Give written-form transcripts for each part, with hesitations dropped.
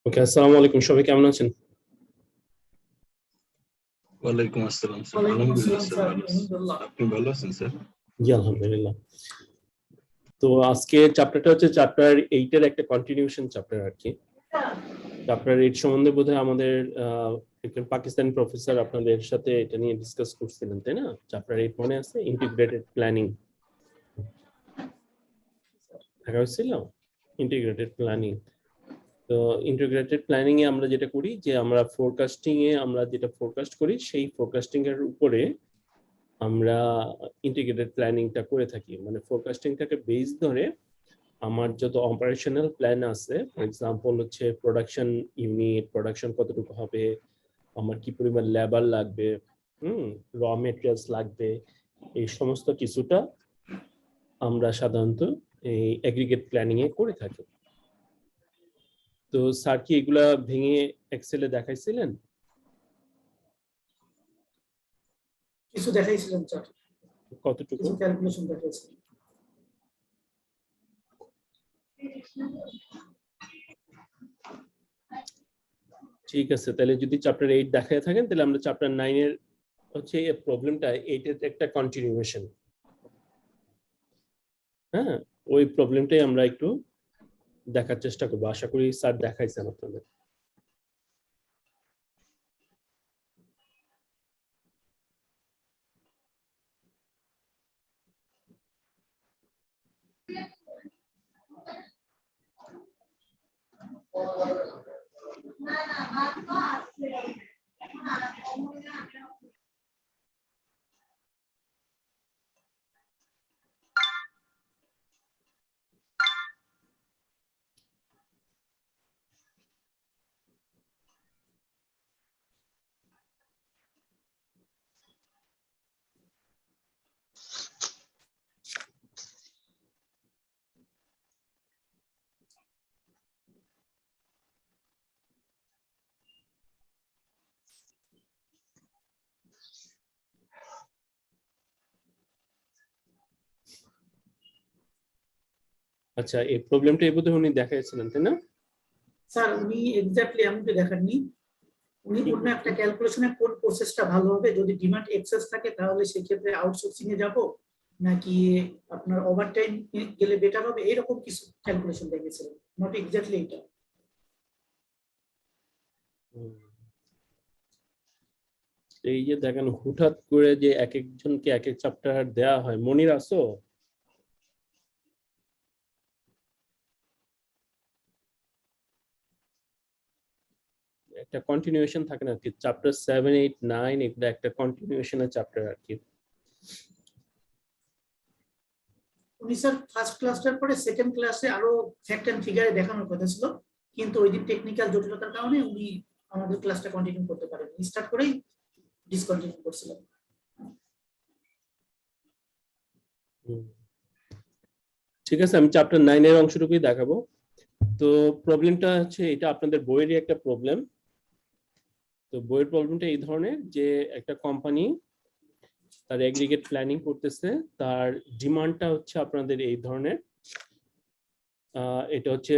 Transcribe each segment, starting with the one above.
ওকে, আসসালামু আলাইকুম, সবাই কেমন আছেন? ওয়ালাইকুম আসসালাম স্যার, আলহামদুলিল্লাহ স্যার, আপনি ভালো আছেন স্যার? জি আলহামদুলিল্লাহ। তো আজকে চ্যাপ্টারটা হচ্ছে চ্যাপ্টার 8 এর একটা কন্টিনিউশন চ্যাপ্টার আর কি। চ্যাপ্টার 8 সম্বন্ধে বোধহয় আমাদের একজন পাকিস্তানি প্রফেসর আপনাদের সাথে এটা নিয়ে ডিসকাস করছিলেন, তাই না? চ্যাপ্টার 8 মনে আছে, ইন্টিগ্রেটেড প্ল্যানিং দেখা হয়েছিল। ইন্টিগ্রেটেড প্ল্যানিং, তো ইন্টিগ্রেটেড প্ল্যানিং এ আমরা যেটা করি যে আমরা ফোরকাস্টিং এ আমরা যেটা ফোরকাস্ট করি সেই ফোরকাস্টিং এর উপরে আমরা ইন্টিগ্রেটেড প্ল্যানিংটা করে থাকি। মানে ফোরকাস্টিংটাকে বেস ধরে আমার যত অপারেশনাল প্ল্যান আছে, ফর এক্সাম্পল হচ্ছে প্রোডাকশন ইউনিট, প্রোডাকশন কতটুকু হবে, আমার কি পরিমাণ লেবার লাগবে, র মেটেরিয়ালস লাগবে, এই সমস্ত কিছুটা আমরা সাধারণত এই এগ্রিগেট প্ল্যানিং এ করে থাকি। তো স্যার কি এগুলা ভেঙে এক্সেলে দেখাইছিলেন? কিছু দেখাইছিলেন স্যার, কতটুকু কিছু ক্যালকুলেশন দেখাইছিলেন। ঠিক আছে, তাহলে যদি চ্যাপ্টার 8 দেখায় থাকেন তাহলে আমরা চ্যাপ্টার 9 এর হচ্ছে এই প্রবলেমটা 8 এর একটা কন্টিনিউয়েশন। হ্যাঁ, ওই প্রবলেমটাই আমরা একটু দেখার চেষ্টা করবো। আশা করি স্যার দেখাইছেন আপনাদের। আচ্ছা, এই প্রবলেমটা এই বোধহয় উনি দেখাইছিলেন, তাই না? স্যার উনি এক্স্যাক্টলি এমনকি দেখাননি, উনি অন্য একটা ক্যালকুলেশনে কোন প্রসেসটা ভালো হবে, যদি ডিমান্ড এক্সেস থাকে তাহলে সেই ক্ষেত্রে আউটসোর্সিং এ যাব নাকি আপনার ওভারটাইম গেলে বেটার হবে, এরকম কিছু ক্যালকুলেশন দেখেছিলেন, নট এক্স্যাক্টলি এটা। এই যে দেখেন হুটহাট করে যে এক একজনকে এক এক চ্যাপ্টার দেয়া হয়। মনির আসো? একটা কন্টিনিউয়েশন থাকে না আর কি, চ্যাপ্টার 7, 8, 9 এগুলো একটা কন্টিনিউয়েশনের চ্যাপ্টার আর কি। উনি স্যার ফার্স্ট ক্লাসটার পরে সেকেন্ড ক্লাসে আরো ফ্যাক্ট এন্ড ফিগারে দেখানোর কথা ছিল, কিন্তু ওই দিন টেকনিক্যাল জটিলতার কারণে উনি আমাদের ক্লাসটা কন্টিনিউ করতে পারেন, স্টার্ট করেই ডিসকন্টিনিউ করছিলেন। ঠিক আছে, আমি চ্যাপ্টার 9 এর অংশটুকুই দেখাবো। তো প্রবলেমটা হচ্ছে এটা আপনাদের বইয়েরই একটা প্রবলেম। তো বইয়ের প্রবলেমটা এই ধরনের যে একটা কোম্পানি তার এগ্রিগেট প্ল্যানিং করতেছে, তার ডিমান্ডটা হচ্ছে আপনাদের এই ধরনের। এটা হচ্ছে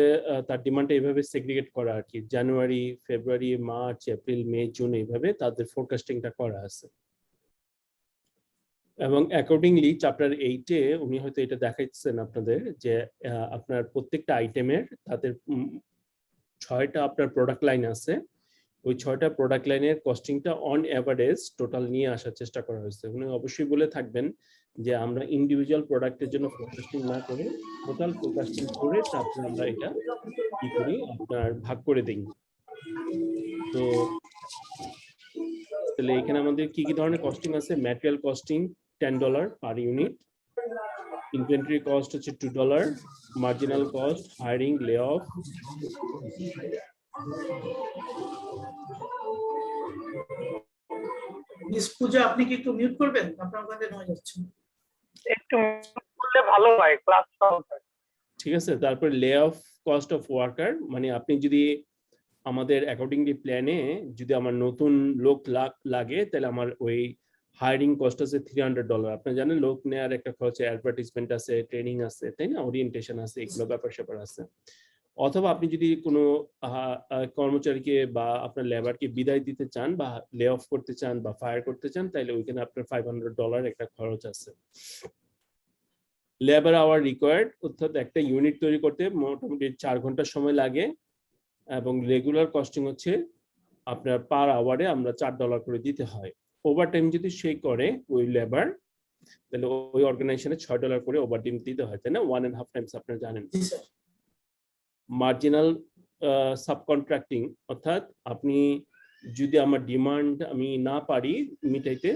তার ডিমান্ডটা এইভাবে সেগ্রিগেট করা আর কি, জানুয়ারি, ফেব্রুয়ারি, মার্চ, এপ্রিল, মে, জুন এইভাবে তাদের ফোরকাস্টিংটা করা আছে। এবং অ্যাকর্ডিংলি চ্যাপ্টার 8 এ উনি হয়তো এটা দেখাইছেন আপনাদের যে আপনার প্রত্যেকটা আইটেমের তাদের 6টা আপনার প্রোডাক্ট লাইন আছে, ওই 6টা প্রোডাক্ট লাইনের কস্টিংটা অন এভারেজ টোটাল নিয়ে আসার চেষ্টা করা হয়েছে। উনি অবশ্যই বলে থাকবেন যে আমরা ইন্ডিভিজুয়াল প্রোডাক্টের জন্য ফোরকাস্টিং না করে টোটাল ফোরকাস্টিং করে তারপর আমরা এটা কি করি আপনার ভাগ করে দিই। তো তাহলে এখানে আমাদের কি কি ধরনের কস্টিং আছে? Material costing $10 per unit, inventory cost হচ্ছে $2, marginal cost, hiring, lay off, miss Puja আপনি কি একটু মিউট করবেন, আপনার ওখানে নয় যাচ্ছে। একটু করলে ভালো হয়, ক্লাস হয়। ঠিক আছে। তারপর লে অফ কস্ট অফ ওয়ার্কার, মানে আপনি যদি আমাদের অ্যাকর্ডিংলি প্ল্যানে যদি আমার নতুন লোক লাগে তাহলে আমার ওই হায়ারিং কস্ট আছে $300। আপনি জানেন লোক নেওয়ার একটা খরচ, অ্যাডভার্টাইজমেন্ট আছে, ট্রেনিং আছে, তাই না, ওরিয়েন্টেশন আছে, এগুলো ব্যাপার স্যাপার আছে। অথবা আপনি যদি কোনো কর্মচারীকে বা আপনার লেবারকে বিদায় দিতে চান বা লে অফ করতে চান বা ফায়ার করতে চান তাহলে ওইখানে আপনার $500 একটা খরচ আছে। লেবার আওয়ার রিকোয়ার্ড, অর্থাৎ একটা ইউনিট তৈরি করতে মোটামুটি 4 ঘন্টা সময় লাগে, এবং রেগুলার কস্টিং হচ্ছে আপনার পার আওয়ারে আমরা $4 করে দিতে হয়। ওভারটাইম যদি সে করে ওই লেবার, তাহলে ওই অর্গানাইজেশনে $6 করে ওভারটাইম দিতে হয়, তাই না, 1.5 টাইমস আপনারা জানেন। মার্জিনাল সাবকন্ট্রাক্টিং, অর্থাৎ আপনি যদি আমার ডিমান্ড আমি না পারি মিটাইতে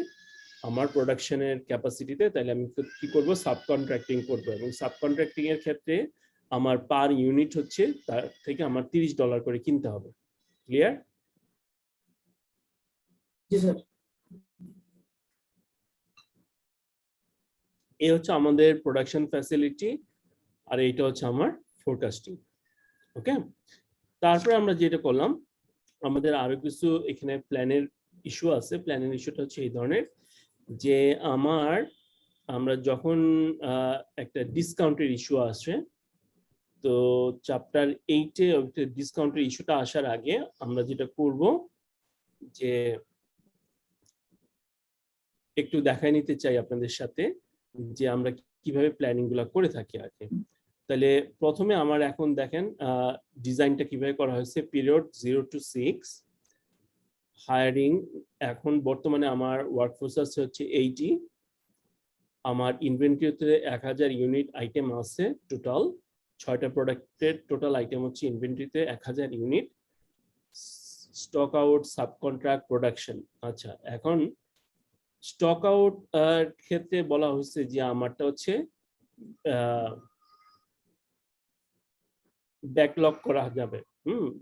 আমার প্রোডাকশনের ক্যাপাসিটিতে, তাহলে আমি কি করব, সাবকন্ট্রাক্টিং করব। এবং সাবকন্ট্রাক্টিং এর ক্ষেত্রে আমার পার ইউনিট হচ্ছে তার থেকে আমার $30 করে কিনতে হবে। ক্লিয়ার? জি স্যার। এই হচ্ছে আমাদের প্রোডাকশন ফ্যাসিলিটি, আর এইটা হচ্ছে আমার ফোরকাস্টিং। ওকে, তারপরে আমরা যেটা করলাম, আমাদের আরো কিছু এখানে প্ল্যানের ইস্যু আছে। প্ল্যানের ইস্যুটা হচ্ছে এই ধরনের যে আমরা যখন একটা ডিসকাউন্টের ইস্যু আসে, তো চ্যাপ্টার 8-এ ডিসকাউন্টের ইস্যুটা আসার আগে আমরা যেটা করব যে একটু দেখাই নিতে চাই আপনাদের সাথে যে আমরা কিভাবে প্ল্যানিং গুলা করে থাকি আগে। তাহলে প্রথমে আমার এখন দেখেন ডিজাইনটা কিভাবে করা হয়েছে। পিরিয়ড 0 to 6, হায়ারিং এখন বর্তমানে আমার ওয়ার্কফোর্স আছে হচ্ছে 80, আমার ইনভেন্টরিতে 1000 ইউনিট আইটেম আছে টোটাল, 6টা প্রোডাক্টের টোটাল আইটেম হচ্ছে ইনভেন্টরিতে 1000 unit, stock out, subcontract, production. আচ্ছা, এখন স্টক আউট ক্ষেত্রে বলা হয়েছে যে আমারটা হচ্ছে ব্যাকলগ করা যাবে।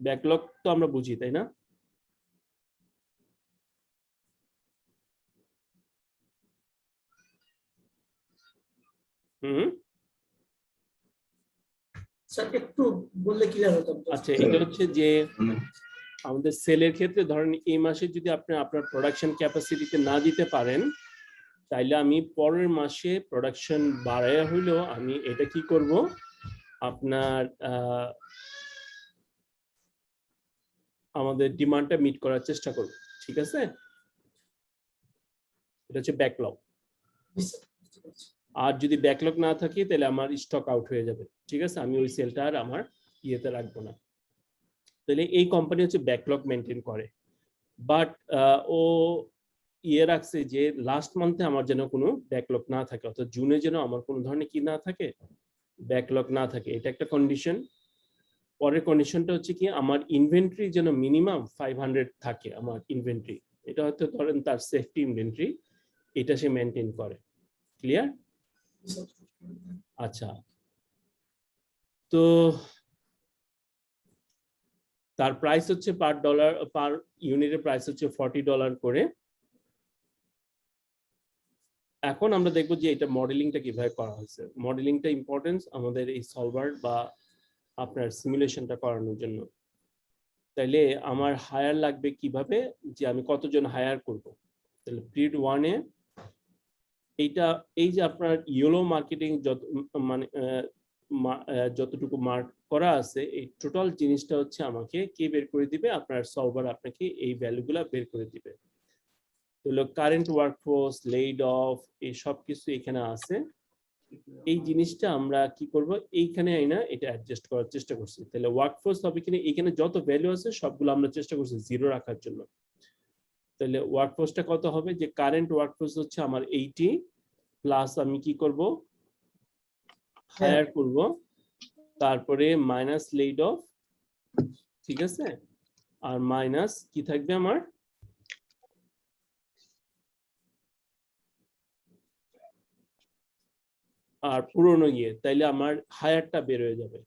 ব্যাকলগ তো আমরা বুঝি, তাই না? স্যার একটু বললে ক্লিয়ার হতো। আচ্ছা, এটা হচ্ছে যে আমাদের সেলের ক্ষেত্রে ধরেন এই মাসে যদি আপনি আপনার প্রোডাকশন ক্যাপাসিটিতে না দিতে পারেন, তাইলে আমি পরের মাসে প্রোডাকশন বাড়ায়া হইলেও আমি এটা কি করব, আপনার আমাদের ডিমান্ডটা মিট করার চেষ্টা করব। ঠিক আছে, এটা হচ্ছে ব্যাকলগ। আর যদি ব্যাকলগ না থাকে তাহলে আমার স্টক আউট হয়ে যাবে। ঠিক আছে, আমি ওই সেলটা আর আমার ইয়েতে রাখবো না। তাহলে এই কোম্পানি হচ্ছে ব্যাকলগ মেনটেন করে, বাট ও ইয়ে রাখছে যে লাস্ট মান্থে আমার যেন কোনো ব্যাকলগ না থাকে, অর্থাৎ জুনে যেন আমার কোনো ধরনের কি না থাকে, ব্যাকলগ না থাকে। এটা একটা কন্ডিশন। পরের কন্ডিশনটা হচ্ছে কি, আমার ইনভেন্টরি যেন মিনিমাম 500 থাকে আমার ইনভেন্টরি। এটা হয়তো ধরেন তার সেফটি ইনভেন্টরি, এটা সে মেনটেন করে। ক্লিয়ার? আচ্ছা, তো তার প্রাইস হচ্ছে পার ইউনিটের প্রাইস হচ্ছে $40 করে। এখন আমরা দেখবো যে এটা মডেলিংটা কিভাবে করা হয়েছে। মডেলিংটা ইম্পর্টেন্স আমাদের এই সলভার বা আপনার সিমুলেশনটা করানোর জন্য। তাইলে আমার হায়ার লাগবে কিভাবে, যে আমি কতজন হায়ার করব। তাহলে পিরিয়ড 1-এ এইটা, এই যে আপনার ইয়েলো মার্কেটিং যত মানে যতটুকু মার্ক করা আছে, এই টোটাল জিনিসটা হচ্ছে আমাকে কে বের করে দিবে, আপনার সলভার আপনাকে এই ভ্যালুগুলা বের করে দিবে। তাহলে কারেন্ট ওয়ার্কফোর্স, লেইড অফ, এই সব কিছু এখানে আছে। এই জিনিসটা আমরা কি করব, এইখানে আইনা এটা অ্যাডজাস্ট করার চেষ্টা করছি। তাহলে ওয়ার্কফোর্স হবে কিনা, এখানে যত ভ্যালু আছে সবগুলো আমরা চেষ্টা করছি জিরো রাখার জন্য। তাহলে ওয়ার্কফোর্সটা কত হবে, যে কারেন্ট ওয়ার্কফোর্স হচ্ছে আমার 80 প্লাস আমি কি করব, হায়ার করব, তারপরে মাইনাস লেইড অফ। ঠিক আছে, আর মাইনাস কি থাকবে আমার, আর পুরনো ইয়ে, তাইলে আমার হায়ারটা বের হয়ে যাবে।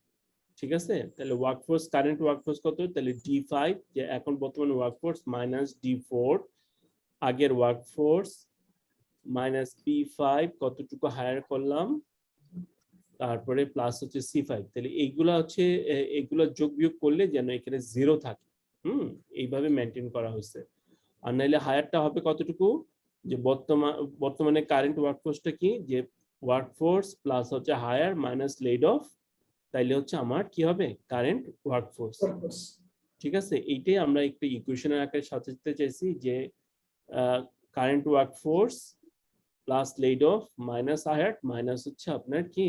ঠিক আছে, তাহলে ওয়ার্কফোর্স, কারেন্ট ওয়ার্কফোর্স কত, তাহলে D5, যে এখন বর্তমানে ওয়ার্কফোর্স, মাইনাস D4 আগের ওয়ার্কফোর্স, মাইনাস P5 কতটুকু হায়ার করলাম, তারপরে প্লাস হচ্ছে C5। তাহলে এইগুলা হচ্ছে এইগুলা যোগ বিয়োগ করলে যেন এখানে জিরো থাকে। এইভাবে মেনটেন করা হয়েছে। আর নাইলে হায়ারটা হবে কতটুকু, যে বর্তমানে কারেন্ট ওয়ার্কফোর্সটা কি, যে ওয়ার্কফোর্স প্লাস হচ্ছে হায়ার মাইনাস লেড অফ, তাইলে হচ্ছে আমার কি হবে, কারেন্ট ওয়ার্কফোর্স। ঠিক আছে, এইটাই আমরা একটু ইকুয়েশনের আকারে সাজাতে চাইছি, যে current workforce plus laid off minus hire minus হচ্ছে আপনার কি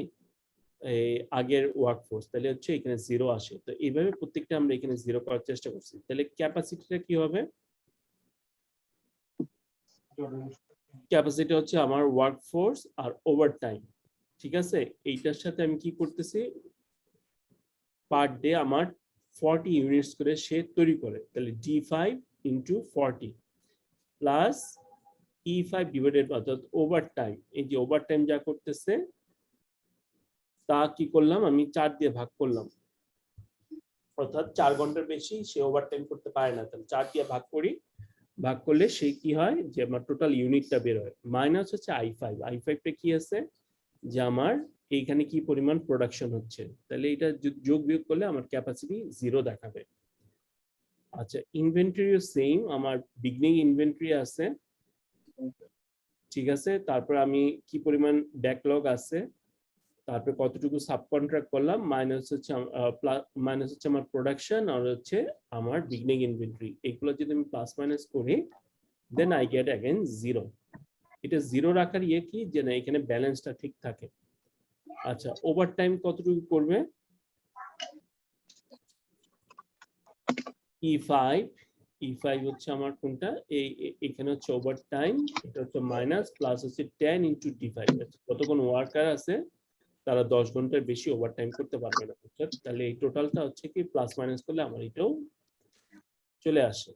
আগের ওয়ার্কফোর্স, তাহলে হচ্ছে এখানে জিরো আসে। তো এইভাবে প্রত্যেকটা আমরা এখানে জিরো করার চেষ্টা করছি। তাহলে ক্যাপাসিটিটা কি হবে, ক্যাপাসিটি হচ্ছে আমার ওয়ার্কফোর্স আর ওভারটাইম। ঠিক আছে, এইটার সাথে আমি কি করতেছি, পার ডে আমার 40 ইউনিটস করে সে তৈরি করে। তাহলে D5 into 40 plus E5 divided অর্থাৎ ওভারটাইম, এই যে ওভারটাইম যা করতেছে তা কি করলাম, আমি 4 দিয়ে ভাগ করলাম, অর্থাৎ 4 ঘন্টার বেশি সে ওভারটাইম করতে পারে না। তাহলে 4 দিয়ে ভাগ করি, ভাগ করলে সে কি হয়, যে আমার টোটাল ইউনিটটা বের হয়। মাইনাস হচ্ছে I5টা কি আছে, যে আমার এইখানে কি পরিমাণ প্রোডাকশন হচ্ছে, তাহলে এটা যোগ বিয়োগ করলে আমার ক্যাপাসিটি জিরো দেখাবে। আচ্ছা, ইনভেন্টরিও সেম, আমার বিগনিং ইনভেন্টরি আছে। ঠিক আছে, তারপর আমি কি পরিমাণ ব্যাকলগ আছে, তারপরে কতটুকু সাব কন্ট্রাক্ট করলাম, মাইনাস হচ্ছে আমার প্রোডাকশন, আর হচ্ছে আমার বিগিনিং ইনভেন্টরি। এগুলো যদি আমি প্লাস মাইনাস করি, দেন আই গেট অ্যাগেন 0। এটা 0 রাখার ইয়ে কি, যে না এখানে ব্যালেন্সটা ঠিক থাকে। আচ্ছা, ওভার টাইম কতটুকু করবে, E5 হচ্ছে আমার কোনটা, এখানে হচ্ছে ওভার টাইম, এটা হচ্ছে মাইনাস, প্লাস হচ্ছে 10 ইন্টু D5। কতক্ষণ ওয়ার্কার আছে তারা 10 ঘন্টার বেশি ওভার টাইম করতে পারবে না। তাহলে এই টোটালটা হচ্ছে কি প্লাস মাইনাস করলে আমার এটাও চলে আসে।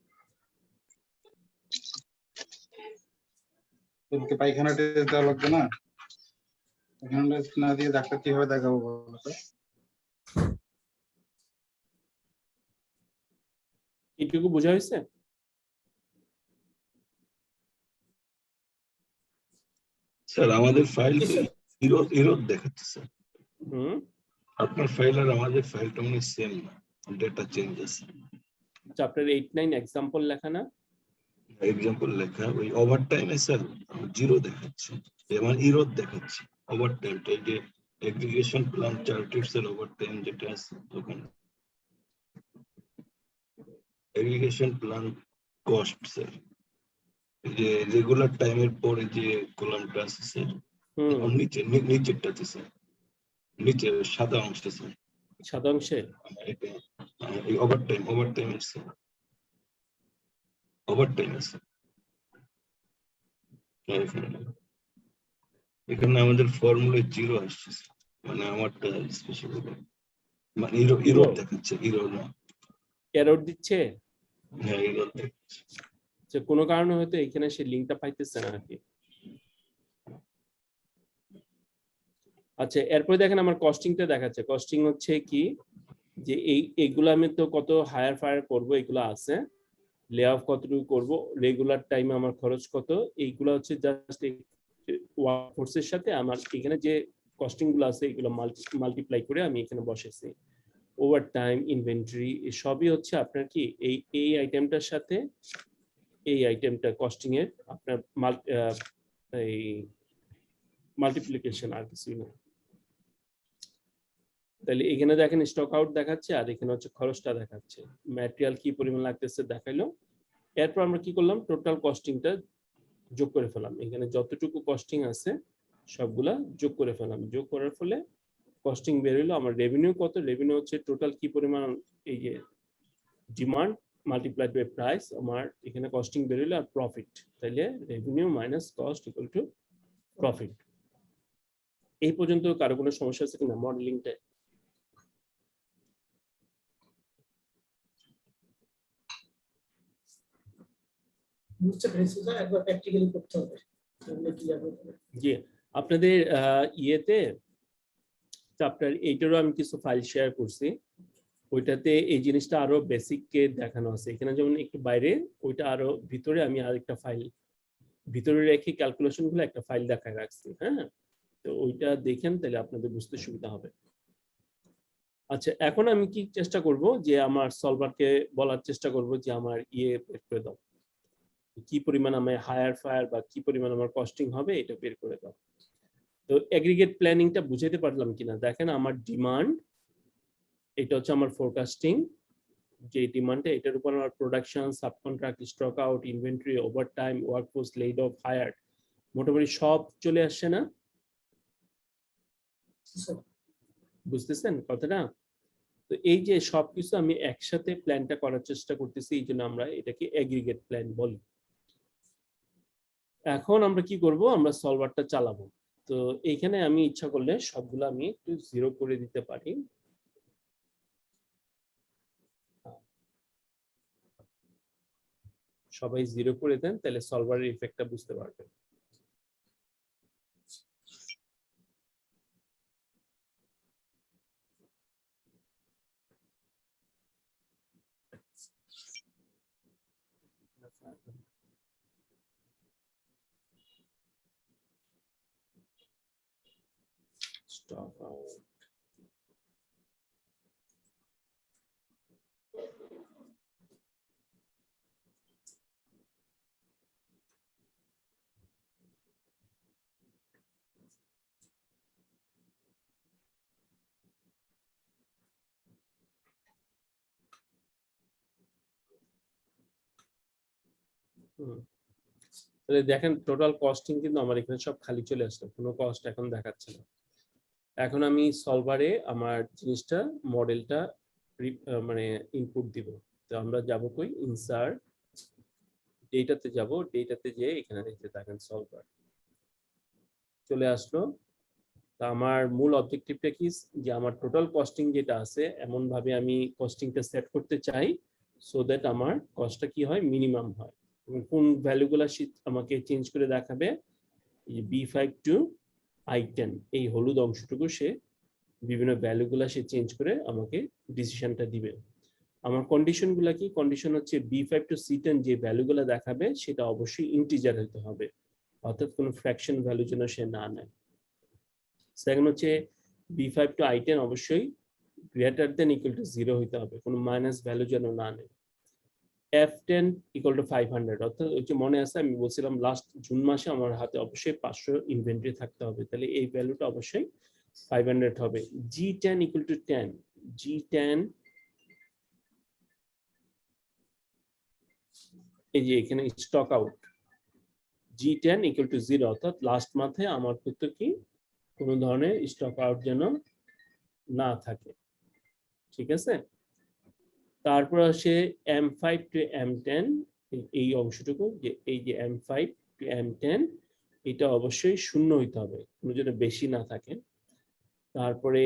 তোকে পায়খানা টেস্ট দেওয়া লাগবে না? পায়খানা টেস্ট না দিয়ে ডাক্তার কিভাবে দেখাবো বলো তো? এইটুকু বোঝা হয়েছে? স্যার আমাদের ফাইল তো ইরোড দেখাচ্ছে স্যার। আপনার ফাইল আর আমাদের ফাইলটা মানে সেম না, ডেটা চেঞ্জ আছে। চ্যাপ্টার 8-9 এক্সাম্পল লেখা না? এক্সাম্পল লেখা ওই ওভার টাইমে স্যার 0 দেখাচ্ছে, যেমন ইরোড দেখাচ্ছে। ওভার টাইমটা এই যে এগ্রিগেশন প্ল্যান চার্টের স্যার ওভার টাইম যেটা আছে ওখানে এগ্রিগেশন প্ল্যান কস্ট স্যার, যে রেগুলার টাইমের পরে যে কলামটা আছে স্যার, নিচেরটাতে স্যার, নিচে সাদা অংশে স্যার, সাদা অংশে এই ওভার টাইম আছে, ওভার টাইম আছে এখানে আমাদের ফর্মুলা 0 আসছে, মানে আমারটা স্পেশাল মানে ইরোড দেখাচ্ছে, ইরোড না, এরর দিচ্ছে। হ্যাঁ ইরোড দেখাচ্ছে। যে কোনো কারণে হয়তো এখানে সে লিংকটা পাইতেছে না আর কি। আচ্ছা, এরপরে দেখেন আমার কস্টিংটা দেখাচ্ছে। কস্টিং হচ্ছে কি, যে এইগুলো আমি তো কত হায়ার ফায়ার করব, এগুলো আছে, লে অফ কতটুকু করব, রেগুলার টাইমে আমার খরচ কত, এইগুলো হচ্ছে জাস্ট ওয়ার্ক ফোর্সের সাথে আমার এখানে যে কস্টিং গুলো আছে এগুলো মাল্টিপ্লাই করে আমি এখানে বসেছি। ওভার টাইম, ইনভেন্টরি, সবই হচ্ছে আপনার কি এই আইটেমটার সাথে এই আইটেমটা কস্টিং এর আপনার এই মাল্টিপ্লিকেশন, আর কিছুই না। তাহলে এখানে দেখেন স্টক আউট দেখাচ্ছে, আর এখানে হচ্ছে খরচটা দেখাচ্ছে, ম্যাটেরিয়াল কি পরিমাণ লাগতেছে দেখাইলো। এরপর আমরা কি করলাম, টোটাল কস্টিংটা যোগ করে ফেলাম, এখানে যতটুকু কস্টিং আছে সবগুলা যোগ করে ফেলাম। যোগ করার ফলে কস্টিং বের হইলো। আমার রেভিনিউ কত, রেভিনিউ হচ্ছে টোটাল কি পরিমাণ, এই যে ডিমান্ড মাল্টিপ্লাইড বাই প্রাইস, আমার এখানে কস্টিং বের হইলো, আর প্রফিট, তাহলে revenue minus cost equal to profit. এই পর্যন্ত কারো কোনো সমস্যা আছে কিনা মডেলিংটা? বুঝতে পেরেছি স্যার, একবার প্র্যাকটিক্যালি করতে হবে তাহলে কি হবে। জি, আপনাদের ইয়েতে চ্যাপ্টার 8-এরও আমি কিছু ফাইল শেয়ার করছি, ওইটাতে এই জিনিসটা আরো বেসিক কে দেখানো আছে। এখানে যেমন একটু বাইরে, ওইটা আরো ভিতরে আমি আরেকটা ফাইল ভিতরে রেখে ক্যালকুলেশন গুলো একটা ফাইল দেখায় রাখছি। হ্যাঁ, তো ওইটা দেখেন, তাহলে আপনাদের বুঝতে সুবিধা হবে। আচ্ছা, এখন আমি কি চেষ্টা করব, যে আমার সলভারকে বলার চেষ্টা করব যে আমার বের করে দাও, কি পরিমাণ আমার হায়ার ফায়ার বা কি পরিমাণ আমার কস্টিং হবে এটা বের করে দাও। তো এগ্রিগেট প্ল্যানিংটা বুঝাইতে পারলাম কিনা দেখেন। আমার ডিমান্ড, এটা হচ্ছে আমার ফোরকাস্টিং, যে ডিমান্ডটা, এটার উপর আমার production, subcontract, stock out, inventory, overtime, workforce, laid off, hire, মোটামুটি সব চলে আসছে না? বুঝতেছেন কথাটা? তো এই যে সবকিছু আমি একসাথে প্ল্যানটা করার চেষ্টা করতেছি, এই জন্য আমরা এটাকে এগ্রিগেট প্ল্যান বলি। এখন আমরা কি করব, আমরা সলভারটা চালাবো। তো এইখানে আমি ইচ্ছা করলে সবগুলো আমি একটু 0 করে দিতে পারি। সবাই 0 করে দেন, তাহলে সলভারের ইফেক্টটা বুঝতে পারবেন। Stop out. তাহলে দেখেন টোটাল কস্টিং কিন্তু আমার এখানে সব খালি চলে আসলো, কোনো কস্ট এখন দেখাচ্ছে না। এখন আমি সলভারে আমার জিনিসটা মডেলটা মানে ইনপুট দিব। তো আমরা যাব কই, ইনসার্ট ডেটাতে যাব, ডেটাতে যেয়ে এখানে দেখতে থাকেন সলভার চলে আসলো। তা আমার মূল অবজেক্টিভটা কি, যে আমার টোটাল কস্টিং যেটা আছে এমন ভাবে আমি কস্টিংটা সেট করতে চাই সো দ্যাট আমার কস্টটা কি হয়, মিনিমাম হয়। এবং কোন ভ্যালুগুলো আমাকে চেঞ্জ করে দেখাবে, এই B5 to I10 এই হলুদ অংশটুকু সে বিভিন্ন ভ্যালুগুলো সে চেঞ্জ করে আমাকে ডিসিশনটা দিবে। আমার কন্ডিশনগুলো কি, কন্ডিশন হচ্ছে B5 to C10 যে ভ্যালুগুলো দেখাবে সেটা অবশ্যই ইন্টিজার হতে হবে, অর্থাৎ কোনো ফ্র্যাকশন ভ্যালু যেন সে না নেয়। সেকেন্ড হচ্ছে B5 to I10 অবশ্যই গ্রেটার দেন ইকুয়াল টু 0 হইতে হবে, কোনো মাইনাস ভ্যালু যেন না নেয়। F10 ইকুয়াল টু 500, অর্থাৎ ওই যে মনে আছে আমি বলছিলাম লাস্ট জুন মাসে আমার হাতে অবশ্যই 500 ইনভেন্টরি থাকতে হবে, তাহলে এই ভ্যালুটা অবশ্যই 500 হবে। G10 ইকুয়াল টু 10, G10 এই যে এখানে stock out, G10 equal to 0, অর্থাৎ লাস্ট মান্থে আমার কিন্তু কি কোনো ধরনের স্টক আউট যেন না থাকে, ঠিক আছে। তারপর আসে M5 to M10 এই অংশটুকু, যে এই যে M5 to M10 এটা অবশ্যই শূন্য হইতে হবে, কোনো যেন বেশি না থাকে। তারপরে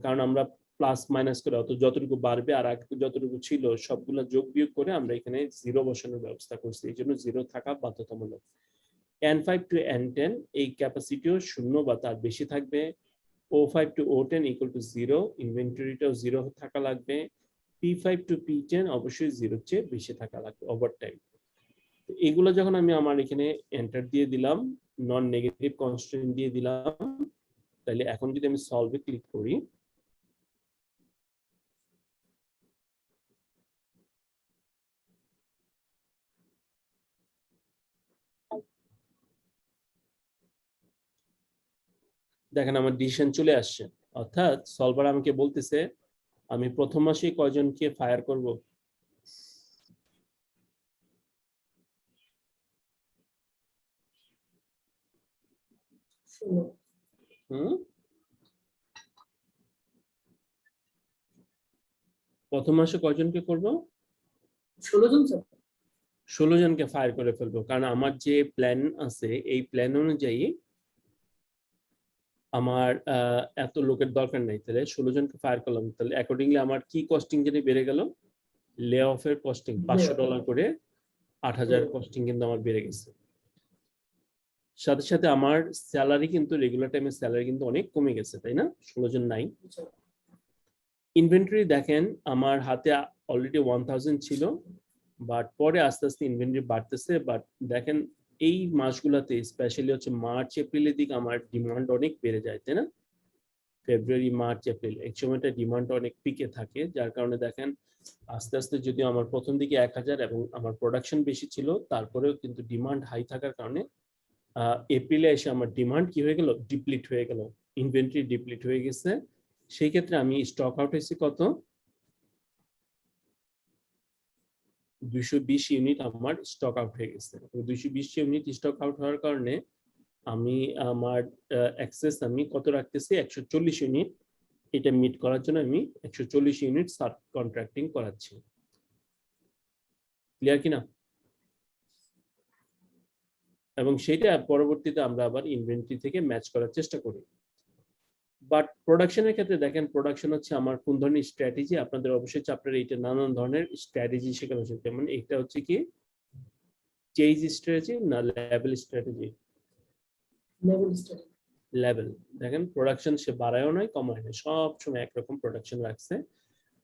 কারণ আমরা প্লাস মাইনাস করে অত যতটুকু বাড়বে আর আগে যতটুকু ছিল সবগুলো যোগ বিয়োগ করে আমরা এখানে 0 বসানোর ব্যবস্থা করছি, এই জন্য 0 থাকা বাধ্যতামূলক। N5 to N10 এই ক্যাপাসিটিও শূন্য বা তার বেশি থাকবে। O5 to O10 equal to 0, ইনভেন্টরিটাও 0 থাকা লাগবে। P5 to P10 অবশ্যই 0 চেয়ে বেশি থাকা লাগবে ওভারটাইম। এগুলো যখন আমি আমার এখানে এন্টার দিয়ে দিলাম, নন নেগেটিভ কনস্ট্যান্ট দিয়ে দিলাম, তাহলে এখন যদি আমি সলভে ক্লিক করি, দেখেন আমার ডিসিশন চলে আসছে, অর্থাৎ সলভার আমাকে বলতেছে আমি প্রথম মাসে কয়জনকে ফায়ার করব। প্রথম মাসে কয়জনকে করব, 16 জন স্যার। 16 জনকে ফায়ার করে ফেলবো, কারণ আমার যে প্ল্যান আছে এই প্ল্যান অনুযায়ী আমার এত লোকের দরকার নাই, তাহলে 16 জনকে ফায়ার করলাম, তাহলে অ্যাকর্ডিংলি আমার কি কস্টিং যেন বেড়ে গেল, লে অফের কস্টিং $500 করে 8000 কস্টিং কিন্তু আমার বেড়ে গেছে। সাথে সাথে আমার স্যালারি কিন্তু রেগুলার টাইমের স্যালারি কিন্তু অনেক কমে গেছে, তাই না, 16 জন নাই। ইনভেন্টরি দেখেন আমার হাতে অলরেডি 1000 ছিল, বাট পরে আস্তে আস্তে ইনভেন্টরি বাড়তেছে, বাট দেখেন এই মাসগুলোতে স্পেশালি হচ্ছে মার্চ এপ্রিলের দিকে আমার ডিমান্ড অনেক বেড়ে যায়, তাই না, ফেব্রুয়ারি মার্চ এপ্রিল এই সময়টা ডিমান্ড অনেক পিকে থাকে, যার কারণে দেখেন আস্তে আস্তে যদি আমার প্রথম দিকে 1000 এবং আমার প্রোডাকশন বেশি ছিল, তারপরেও কিন্তু ডিমান্ড হাই থাকার কারণে এপ্রিলে এসে আমার ডিমান্ড কি হয়ে গেল, ডিপ্লিট হয়ে গেল, ইনভেন্টরি ডিপ্লিট হয়ে গেছে। সেই ক্ষেত্রে আমি স্টক আউট হয়েছি কত, 220 ইউনিট আমার স্টক আউট হয়ে গেছে। 220 ইউনিট স্টক আউট হওয়ার কারণে আমি আমার অ্যাক্সেস আমি কত রাখতেছি, 140 ইউনিট। এটা মিট করার জন্য আমি 140 ইউনিট সাব কন্ট্রাক্টিং করাচ্ছি। ক্লিয়ার কিনা? এবং সেটা পরবর্তীতে আমরা আবার ইনভেন্টরি থেকে ম্যাচ করার চেষ্টা করি। বাট প্রোডাকশনের ক্ষেত্রে দেখেন, প্রোডাকশন হচ্ছে আমার কোন ধরনের স্ট্র্যাটেজি, আপনাদের অবশ্যই চ্যাপ্টারে এটা নানান ধরনের স্ট্র্যাটেজি শেখানো হচ্ছে, যেমন এটা হচ্ছে কি চেজ স্ট্র্যাটেজি না লেভেল স্ট্র্যাটেজি, লেভেল। দেখেন প্রোডাকশন সে বাড়ায়ও নয় কমায় নয়, সব সময় একরকম প্রোডাকশন রাখছে,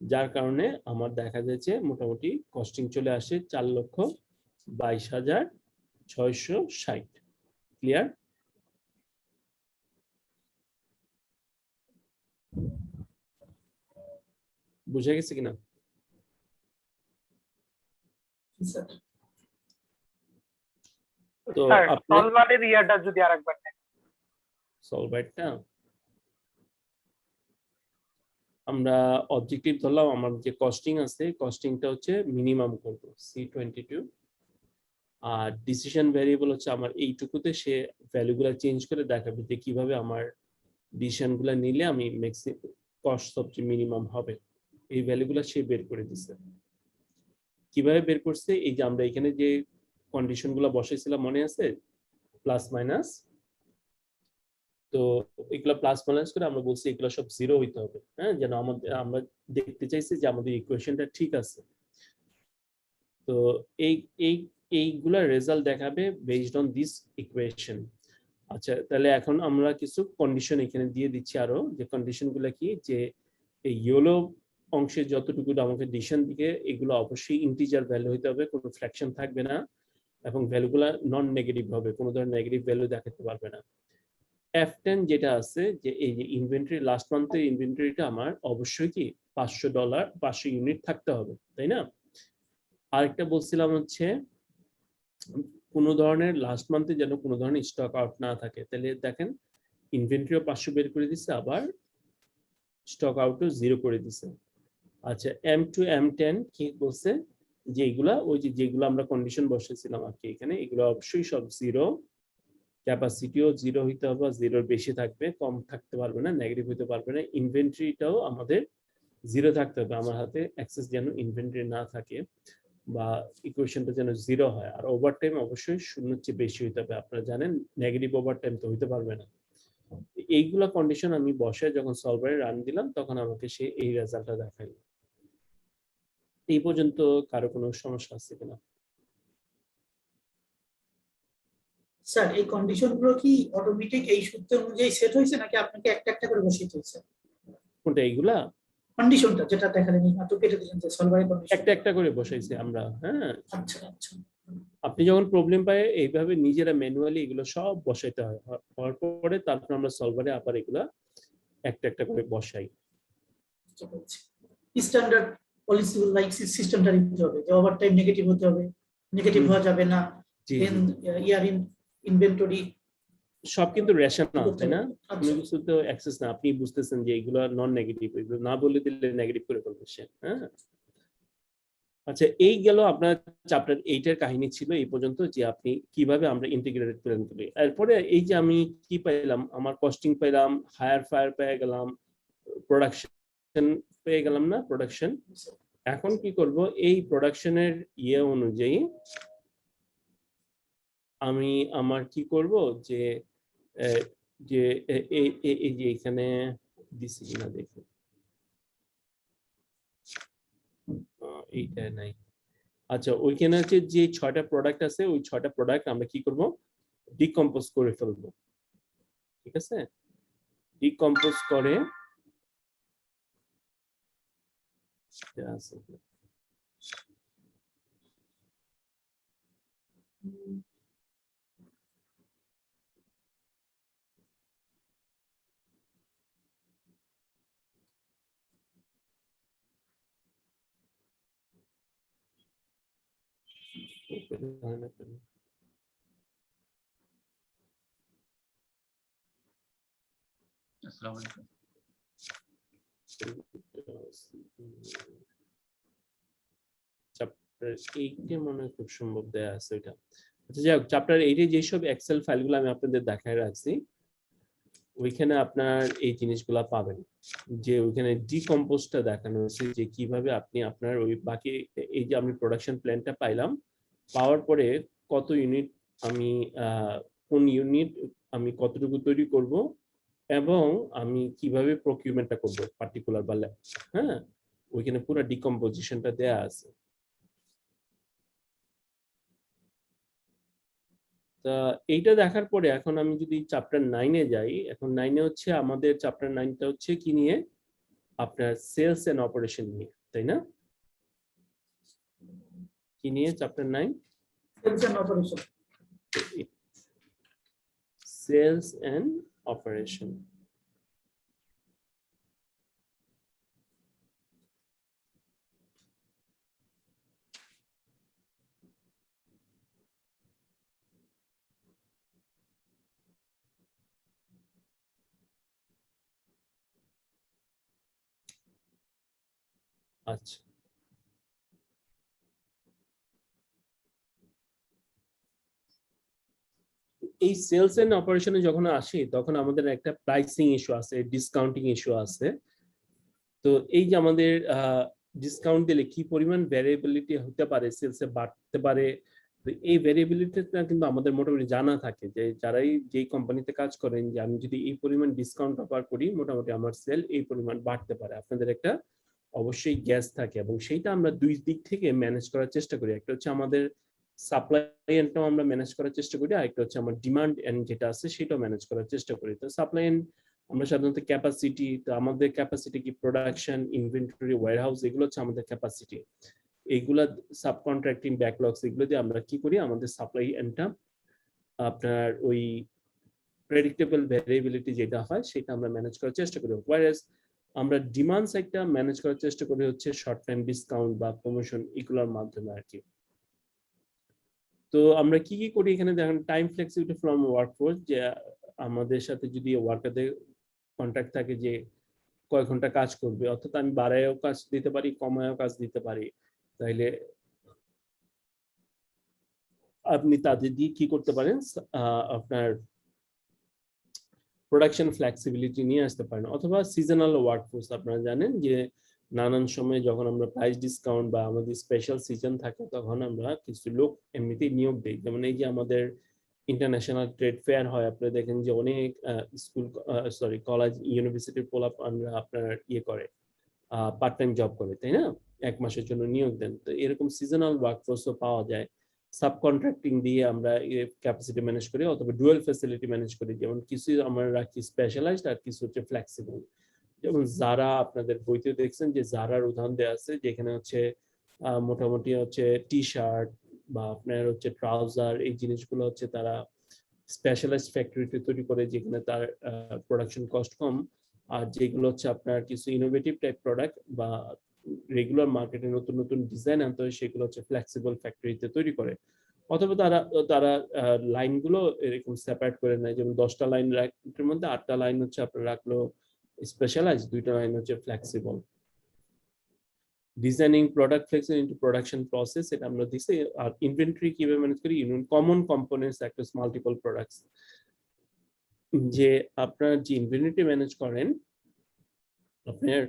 যার কারণে আমার দেখা যাচ্ছে মোটামুটি কস্টিং চলে আসে 4,22,660। ক্লিয়ার? বুঝে গেছে কিনা? তো সলভারের ইয়াটা যদি আরেকবার দেন। সলভারটা আমরা অবজেক্টিভ ধরলাম, আমার যে কস্টিং আছে কস্টিংটা হচ্ছে মিনিমাম করব C22, আর ডিসিশন ভ্যারিয়েবল হচ্ছে আমার এইটুকুতে সে ভ্যালুগুলো চেঞ্জ করে দেখাবে যে কিভাবে আমার ডিসিশন গুলা নিলে আমি ম্যাক্সিমাম কস্ট সবচেয়ে মিনিমাম হবে, এই ভ্যালুগুলো সে বের করে দিচ্ছে। কিভাবে বের করছে, এই যে আমরা এখানে যে কন্ডিশন গুলো বসাইছিলাম মনে আছে, প্লাস মাইনাস, তো এগুলো প্লাস মাইনাস করে আমরা বলছি এগুলো সব জিরো হইতে হবে, হ্যাঁ, যেন আমাদের আমরা দেখতে চাইছি যে আমাদের ইকুয়েশনটা ঠিক আছে। তো এই এই এইগুলা রেজাল্ট দেখাবে বেসড অন দিস ইকুয়েশন। আচ্ছা, তাহলে এখন আমরা কিছু কন্ডিশন এখানে দিয়ে দিচ্ছি আরো, যে কন্ডিশন গুলা কি, যে এই ইয়েলো অংশে যতটুকু আমাকে ডিসিশন দিকে এগুলো অবশ্যই ইন্টিজার ভ্যালু হইতে হবে, কোনো ফ্র্যাকশন থাকবে না, এবং ভ্যালুগুলা নন নেগেটিভ হবে, কোনো ধরনের নেগেটিভ ভ্যালু দেখাতে পারবে না। F10 যেটা আছে, যে এই যে ইনভেন্টরি লাস্ট মান্থের ইনভেন্টরিটা আমার অবশ্যই কি $500 500 ইউনিট থাকতে হবে, তাই না? আরেকটা বলছিলাম হচ্ছে কোনো ধরনের লাস্ট মান্থে যেন কোনো ধরনের স্টক আউট না থাকে। তাহলে দেখেন ইনভেন্টরিও 500 বের করে দিচ্ছে, আবার স্টক আউটও 0 করে দিচ্ছে। আচ্ছা, M2 M10 কি বলছে, যে এগুলা ওই যে যেগুলো আমরা কন্ডিশন বসেছিলাম আর কি এখানে, এগুলো অবশ্যই সব 0, ক্যাপাসিটিও 0 হইতে হবে, 0-এর বেশি থাকবে, কম থাকতে পারবে না, নেগেটিভ হইতে পারবে না। ইনভেন্টরিটাও আমাদের 0 থাকতে হবে, আমার হাতে অ্যাক্সেস যেন ইনভেন্টরি না থাকে, বা ইকুয়েশনটা যেন 0 হয়। আর ওভারটাইম অবশ্যই 0-এর চেয়ে বেশি হইতে হবে, আপনারা জানেন নেগেটিভ ওভারটাইম তো হইতে পারবে না। এইগুলা কন্ডিশন আমি বসে যখন সলভারে রান দিলাম তখন আমাকে সে এই রেজাল্টটা দেখাইল। এই পর্যন্ত কারো কোনো সমস্যা আছে কিনা? স্যার এই কন্ডিশন গুলো কি অটোমেটিক এই সূত্র অনুযায়ী সেট হয়েছে নাকি আপনাকে একটা একটা করে বসিয়ে হয়েছে? কোনটা এইগুলা? কন্ডিশনটা যেটা দেখালেন মাত্র কেটে দিয়েছেন যে সলভারের কন্ডিশন একটা একটা করে বসাইছি আমরা, হ্যাঁ। আচ্ছা আচ্ছা আপনি যখন প্রবলেম পায় এইভাবে নিজেরা ম্যানুয়ালি এগুলো সব বসাইতে হয়, হওয়ার পরে তারপর আমরা সলভারে আবার এগুলা একটা একটা করে বসাই। স্ট্যান্ডার্ড পলিসি লাইক সিস্টেমটা নিতে হবে, যে ওভারটাইম নেগেটিভ হতে হবে, নেগেটিভ হওয়া যাবে না, জি দেন ইয়ার ইন ইনভেন্টরি সব কিন্তু রেশনাল, তাই না? কোনো আচ্ছা কিছু তো অ্যাক্সেস না, আপনি বুঝতেছেন যে এগুলো নন নেগেটিভ, এগুলো না বলে দিলে নেগেটিভ করে ফেলবে সে, হ্যাঁ। আচ্ছা, এই গেল আপনার চ্যাপ্টার 8 এর কাহিনী ছিল এই পর্যন্ত, যে আপনি কিভাবে আমরা ইন্টিগ্রেটেড প্ল্যান করি। এরপরে এই যে আমি কি পাইলাম, আমার কস্টিং পাইলাম, হায়ার ফায়ার পেয়ে গেলাম, প্রোডাকশন পেয়ে গেলাম না, প্রোডাকশন। এখন কি করব, এই প্রোডাকশনের ইয়ে অনুযায়ী আমি আমার কি করব, যে যে এই যে এখানে দিছি কিনা দেখি, এইটা নাই। আচ্ছা, ওইখানে হচ্ছে যে 6টা প্রোডাক্ট আছে, ওই 6টা প্রোডাক্ট আমরা কি করব, ডিকম্পোজ করে ফেলবো, ঠিক আছে? ডিকম্পোজ করে আসসালামু আলাইকুম। চ্যাপ্টার 8 মনে হয় খুব সম্ভব দেয়া আছে এটা। আচ্ছা, যাই হোক, চ্যাপ্টার 8 যেসব এক্সেল ফাইলগুলো আমি আপনাদের দেখায় রাখছি, ওইখানে আপনার এই জিনিসগুলা পাবেন, যে ওইখানে ডিকম্পোজটা দেখানো হয়েছে, যে কিভাবে আপনি আপনার ওই বাকি এই যে আমি প্রোডাকশন প্ল্যানটা পাইলাম, পাওয়ার পরে কত ইউনিট আমি কোন ইউনিট আমি কতটুকু তৈরি করব, এবং আমি কিভাবে প্রকিউরমেন্টটা করব পার্টিকুলার বা, হ্যাঁ, ওইখানে পুরো ডিকম্পোজিশনটা দেয়া আছে। তা এইটা দেখার পরে এখন আমি যদি চ্যাপ্টার 9-এ যাই, এখন 9-এ হচ্ছে আমাদের চ্যাপ্টার 9টা হচ্ছে কি নিয়ে, আপনার সেলস এন্ড অপারেশন নিয়ে, তাই না? কি নিয়ে chapter 9? Sales and operation. Sales and operation. আচ্ছা, এই সেলস এন্ড অপারেশনে যখন আসি তখন আমাদের একটা প্রাইসিং ইস্যু আছে, ডিসকাউন্টিং ইস্যু আছে। তো এই যে আমাদের ডিসকাউন্ট দিলে কি পরিমাণ ভ্যারিয়েবিলিটি হতে পারে, সেলসে বাড়তে পারে, তো এই ভ্যারিয়েবিলিটিটা কিন্তু আমাদের মোটামুটি জানা থাকে যে যারাই যেই কোম্পানিতে কাজ করেন যে আমি যদি এই পরিমাণ ডিসকাউন্ট অফার করি মোটামুটি আমার সেল এই পরিমাণ বাড়তে পারে। আপনাদের একটা অবশ্যই গ্যাস থাকে এবং সেইটা আমরা দুই দিক থেকে ম্যানেজ করার চেষ্টা করি। একটা হচ্ছে আমাদের সাপ্লাই এন্ডটাও আমরা ম্যানেজ করার চেষ্টা করি, আর একটা হচ্ছে আমার ডিমান্ড এন্ড যেটা আছে সেটাও ম্যানেজ করার চেষ্টা করি। তো সাপ্লাই এন্ড আমরা সাধারণত ক্যাপাসিটি, তো আমাদের ক্যাপাসিটি কি প্রোডাকশন, ইনভেন্টরি, ওয়্যারহাউস, এগুলো হচ্ছে আমাদের ক্যাপাসিটি। এইগুলা সাবকন্ট্রাক্টিং, ব্যাকলগস, এগুলো দিয়ে আমরা কি করি আমাদের সাপ্লাই এন্ডটা আপনার ওই প্রেডিক্টেবল ভ্যারিয়েবিলিটি যেটা হয় সেটা আমরা ম্যানেজ করার চেষ্টা করি। ওয়্যারএস আমরা ডিমান্ড সাইডটা ম্যানেজ করার চেষ্টা করি হচ্ছে শর্ট টাইম ডিসকাউন্ট বা প্রমোশন এগুলোর মাধ্যমে আর কি। তো আমরা কি কি করি এখানে দেখেন, টাইম ফ্লেক্সিবিলিটি ফ্রম ওয়ার্কফোর্স, যে আমাদের সাথে যদি ওয়ার্কারদের কন্ট্রাক্ট থাকে যে কয় ঘন্টা কাজ করবে, অর্থাৎ আমি বাড়ায়ও কাজ দিতে পারি, কমায়ও কাজ দিতে পারি, তাইলে আপনি তাদের দিয়ে কি করতে পারেন আপনার প্রোডাকশন ফ্লেক্সিবিলিটি নিয়ে আসতে পারেন। অথবা সিজনাল ওয়ার্কফোর্স, আপনারা জানেন যে নানান সময় যখন আমরা প্রাইস ডিসকাউন্ট বা আমাদের স্পেশাল সিজন থাকে তখন আমরা কিছু লোক এমনিতেই নিয়োগ দিই। যেমন এই যে আমাদের ইন্টারন্যাশনাল ট্রেড ফেয়ার হয়, আপনারা দেখেন যে অনেক স্কুল কলেজ ইউনিভার্সিটির পোলাপানরা আপনার ইয়ে করে, পার্ট টাইম জব করে, তাই না, 1 মাসের জন্য নিয়োগ দেন। তো এরকম সিজনাল ওয়ার্কফোর্সও পাওয়া যায়। সাবকন্ট্রাক্টিং দিয়ে আমরা ক্যাপাসিটি ম্যানেজ করি অথবা ডুয়াল ফ্যাসিলিটি ম্যানেজ করি, যেমন কিছু আমরা রাখি স্পেশালাইজড আর কিছু হচ্ছে ফ্লেক্সিবল। যেমন যারা আপনাদের বইতে দেখছেন যে যারার উদাহরণ দেওয়া আছে, যেখানে হচ্ছে মোটামুটি হচ্ছে টি শার্ট বা আপনার হচ্ছে ট্রাউজার, এই জিনিসগুলো হচ্ছে তারা স্পেশালাইজড ফ্যাক্টরিতে তৈরি করে যেখানে তার প্রোডাকশন কস্ট কম। আর যেগুলো হচ্ছে আপনার কিছু ইনোভেটিভ টাইপ প্রোডাক্ট বা রেগুলার মার্কেটে নতুন নতুন ডিজাইন আনতে হয়, সেগুলো হচ্ছে ফ্লেক্সিবল ফ্যাক্টরিতে তৈরি করে। অথবা তারা তারা লাইনগুলো এরকম সেপারেট করে নেয়, যেমন 10টা লাইন রাখার মধ্যে 8টা লাইন হচ্ছে আপনার রাখলো স্পেশালাইজ, 2টা লাইন হচ্ছে flexible. Designing product flexible into production process, এটা আমরা দিছি। আর ইনভেন্টরি কিভাবে ম্যানেজ করি, common components across multiple products, যে আপনার যে ইনভেন্টরি ম্যানেজ করেন আপনার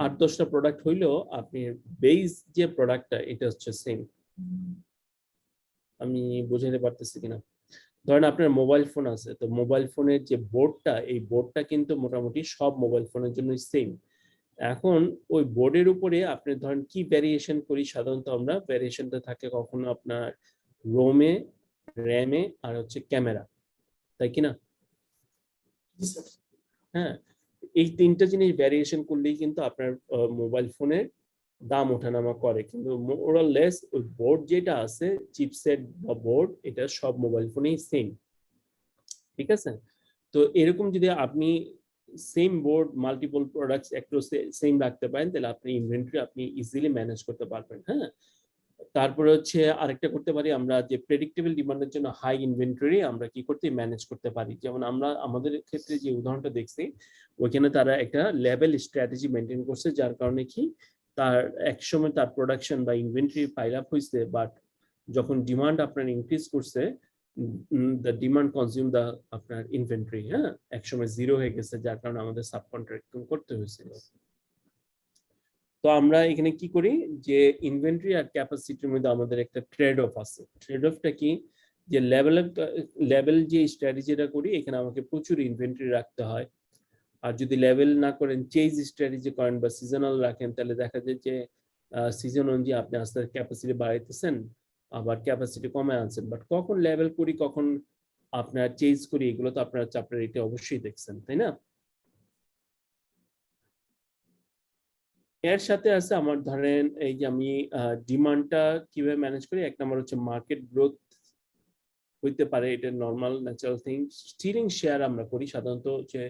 8-10টা প্রোডাক্ট হইলেও আপনি বেস যে প্রোডাক্টটা এটা হচ্ছে সেম। আমি বুঝাতে পারতেছি কিনা, ধরেন আপনার মোবাইল ফোন আছে, তো মোবাইল ফোনের যে বোর্ডটা, এই বোর্ডটা কিন্তু মোটামুটি সব মোবাইল ফোনের জন্য সেম। এখন ওই বোর্ডের উপরে আপনি ধরেন কি ভ্যারিয়েশন করি, সাধারণত আমরা ভ্যারিয়েশনটা থাকে কখনো আপনার রোমে, র্যামে আর হচ্ছে ক্যামেরা, তাই কিনা? হ্যাঁ, এই 3টা জিনিস ভ্যারিয়েশন করলেই কিন্তু আপনার মোবাইল ফোনের দাম ওঠানামা করে। কিন্তু মোরাললেস ওই বোর্ড যেটা আছে, চিপসেট বা বোর্ড, এটা সব মোবাইল ফোনেই সেম, ঠিক আছে? তো এরকম যদি আপনি সেম বোর্ড মাল্টিপল প্রোডাক্টস একটু সেম রাখতে পারেন, তাহলে আপনি ইনভেন্টরি আপনি ইজিলি ম্যানেজ করতে পারবেন। হ্যাঁ, তারপরে হচ্ছে আরেকটা করতে পারি আমরা, যে প্রেডিক্টেবল ডিমান্ডের জন্য হাই ইনভেন্টরি আমরা কি করতে ম্যানেজ করতে পারি। যেমন আমরা আমাদের ক্ষেত্রে যে উদাহরণটা দেখছি, ওইখানে তারা একটা লেভেল স্ট্র্যাটেজি মেনটেন করছে, যার কারণে কি তার একসময় তার প্রোডাকশন বা ইনভেন্টরি পাইল আপ হয়েছে, বাট যখন ডিমান্ড আপনার ইনক্রিজ করছে, দ্য ডিমান্ড কনজিউম দ্য আপনার ইনভেন্টরি, হ্যাঁ, একসময় 0 হয়ে গেছে, যার কারণে আমাদের সাবকন্ট্রাক্টিং করতে হয়েছিল। তো আমরা এখানে কি করি, যে ইনভেন্টরি আর ক্যাপাসিটির মধ্যে আমাদের একটা ট্রেড অফ আছে। ট্রেড অফটা কি, যে লেভেল যে স্ট্র্যাটেজিটা করি, এখানে আমাকে প্রচুর ইনভেন্টরি রাখতে হয়। আর যদি লেভেল না করেন, চেজ স্ট্র্যাটেজি করেন বা সিজনাল রাখেন, তাহলে দেখা যায় যে সিজন অনুযায়ী আপনি আস্তে আস্তে ক্যাপাসিটি বাড়াইতেছেন আবার ক্যাপাসিটি কমে আনছেন, বাট কখন লেভেল করি কখন আপনার চেঞ্জ করি, এগুলো তো আপনার চ্যাপ্টার এটা অবশ্যই দেখছেন, তাই না? এর সাথে আছে আমার ধরেন এই যে আমি ডিমান্ডটা কিভাবে ম্যানেজ করি। 1 নম্বর হচ্ছে মার্কেট গ্রোথ হইতে পারে, এটা normal natural thing. Stirring share আমরা করি সাধারণত হচ্ছে